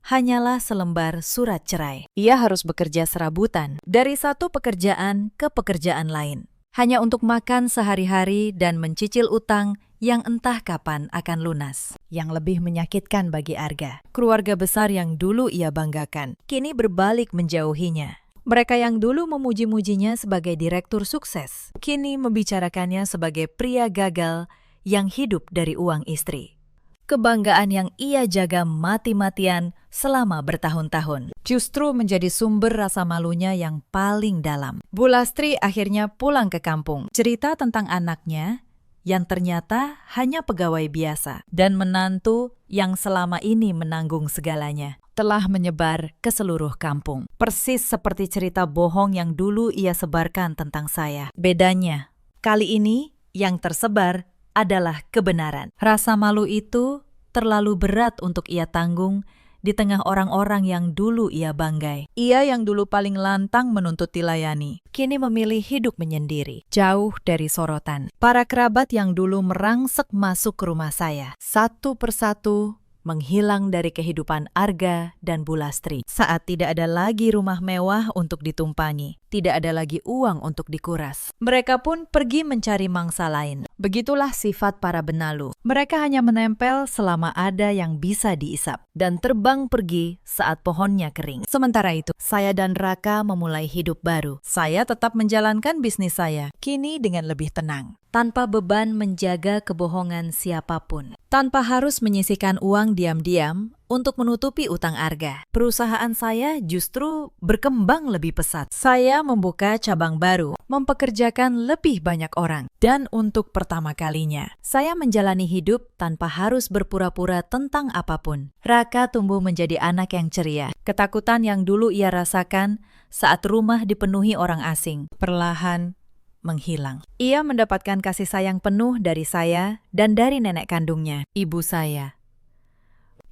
hanyalah selembar surat cerai. Ia harus bekerja serabutan dari satu pekerjaan ke pekerjaan lain, hanya untuk makan sehari-hari dan mencicil utang yang entah kapan akan lunas. Yang lebih menyakitkan bagi Arga, keluarga besar yang dulu ia banggakan, kini berbalik menjauhinya. Mereka yang dulu memuji-mujinya sebagai direktur sukses, kini membicarakannya sebagai pria gagal yang hidup dari uang istri. Kebanggaan yang ia jaga mati-matian selama bertahun-tahun justru menjadi sumber rasa malunya yang paling dalam. Bu Lastri akhirnya pulang ke kampung. Cerita tentang anaknya yang ternyata hanya pegawai biasa dan menantu yang selama ini menanggung segalanya telah menyebar ke seluruh kampung. Persis seperti cerita bohong yang dulu ia sebarkan tentang saya. Bedanya, kali ini yang tersebar adalah kebenaran. Rasa malu itu terlalu berat untuk ia tanggung di tengah orang-orang yang dulu ia banggai. Ia yang dulu paling lantang menuntut dilayani, kini memilih hidup menyendiri, jauh dari sorotan. Para kerabat yang dulu merangsek masuk ke rumah saya, satu persatu menghilang dari kehidupan Arga dan Bu Lastri. Saat tidak ada lagi rumah mewah untuk ditumpangi, tidak ada lagi uang untuk dikuras, mereka pun pergi mencari mangsa lain. Begitulah sifat para benalu. Mereka hanya menempel selama ada yang bisa diisap dan terbang pergi saat pohonnya kering. Sementara itu, saya dan Raka memulai hidup baru. Saya tetap menjalankan bisnis saya, kini dengan lebih tenang, tanpa beban menjaga kebohongan siapapun, tanpa harus menyisihkan uang diam-diam untuk menutupi utang Arga. Perusahaan saya justru berkembang lebih pesat. Saya membuka cabang baru, mempekerjakan lebih banyak orang. Dan untuk pertama kalinya, saya menjalani hidup tanpa harus berpura-pura tentang apapun. Raka tumbuh menjadi anak yang ceria. Ketakutan yang dulu ia rasakan saat rumah dipenuhi orang asing perlahan menghilang. Ia mendapatkan kasih sayang penuh dari saya dan dari nenek kandungnya, ibu saya,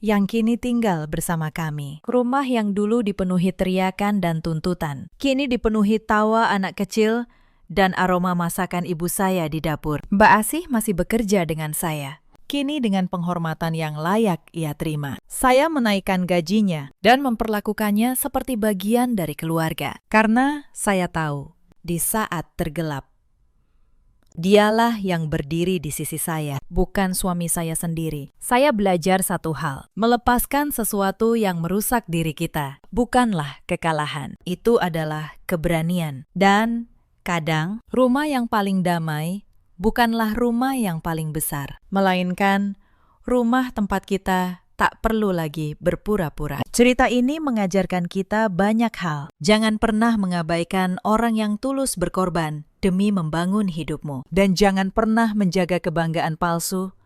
yang kini tinggal bersama kami. Rumah yang dulu dipenuhi teriakan dan tuntutan, kini dipenuhi tawa anak kecil dan aroma masakan ibu saya di dapur. Mbak Asih masih bekerja dengan saya, kini dengan penghormatan yang layak ia terima. Saya menaikkan gajinya dan memperlakukannya seperti bagian dari keluarga. Karena saya tahu, di saat tergelap, dialah yang berdiri di sisi saya, bukan suami saya sendiri. Saya belajar satu hal, melepaskan sesuatu yang merusak diri kita bukanlah kekalahan, itu adalah keberanian. Dan kadang, rumah yang paling damai bukanlah rumah yang paling besar, melainkan rumah tempat kita tak perlu lagi berpura-pura. Cerita ini mengajarkan kita banyak hal. Jangan pernah mengabaikan orang yang tulus berkorban demi membangun hidupmu. Dan jangan pernah menjaga kebanggaan palsu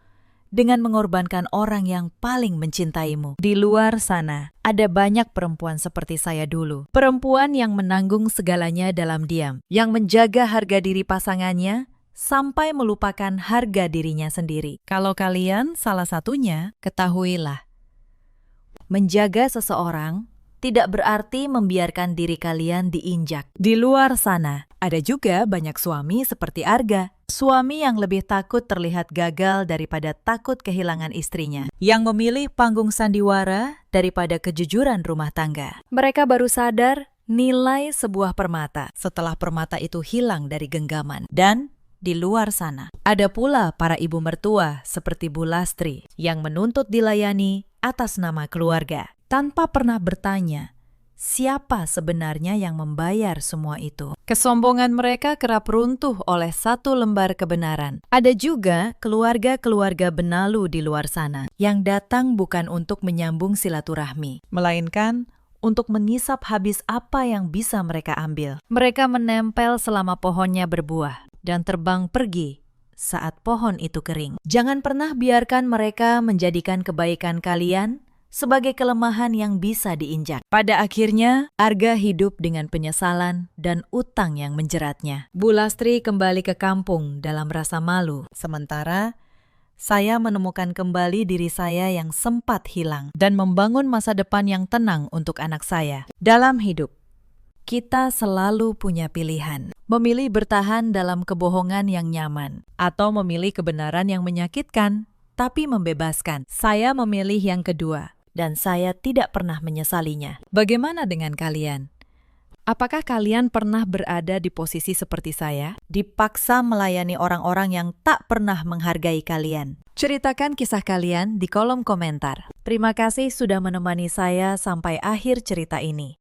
dengan mengorbankan orang yang paling mencintaimu. Di luar sana, ada banyak perempuan seperti saya dulu. Perempuan yang menanggung segalanya dalam diam, yang menjaga harga diri pasangannya sampai melupakan harga dirinya sendiri. Kalau kalian salah satunya, ketahuilah, menjaga seseorang tidak berarti membiarkan diri kalian diinjak. Di luar sana, ada juga banyak suami seperti Arga. Suami yang lebih takut terlihat gagal daripada takut kehilangan istrinya. Yang memilih panggung sandiwara daripada kejujuran rumah tangga. Mereka baru sadar nilai sebuah permata setelah permata itu hilang dari genggaman. Dan di luar sana, ada pula para ibu mertua seperti Bu Lastri yang menuntut dilayani atas nama keluarga, tanpa pernah bertanya siapa sebenarnya yang membayar semua itu. Kesombongan mereka kerap runtuh oleh satu lembar kebenaran. Ada juga keluarga-keluarga benalu di luar sana yang datang bukan untuk menyambung silaturahmi, melainkan untuk menyisap habis apa yang bisa mereka ambil. Mereka menempel selama pohonnya berbuah dan terbang pergi saat pohon itu kering. Jangan pernah biarkan mereka menjadikan kebaikan kalian sebagai kelemahan yang bisa diinjak. Pada akhirnya, Arga hidup dengan penyesalan dan utang yang menjeratnya. Bu Lastri kembali ke kampung dalam rasa malu. Sementara, saya menemukan kembali diri saya yang sempat hilang dan membangun masa depan yang tenang untuk anak saya. Dalam hidup, kita selalu punya pilihan. Memilih bertahan dalam kebohongan yang nyaman atau memilih kebenaran yang menyakitkan tapi membebaskan. Saya memilih yang kedua dan saya tidak pernah menyesalinya. Bagaimana dengan kalian? Apakah kalian pernah berada di posisi seperti saya? Dipaksa melayani orang-orang yang tak pernah menghargai kalian. Ceritakan kisah kalian di kolom komentar. Terima kasih sudah menemani saya sampai akhir cerita ini.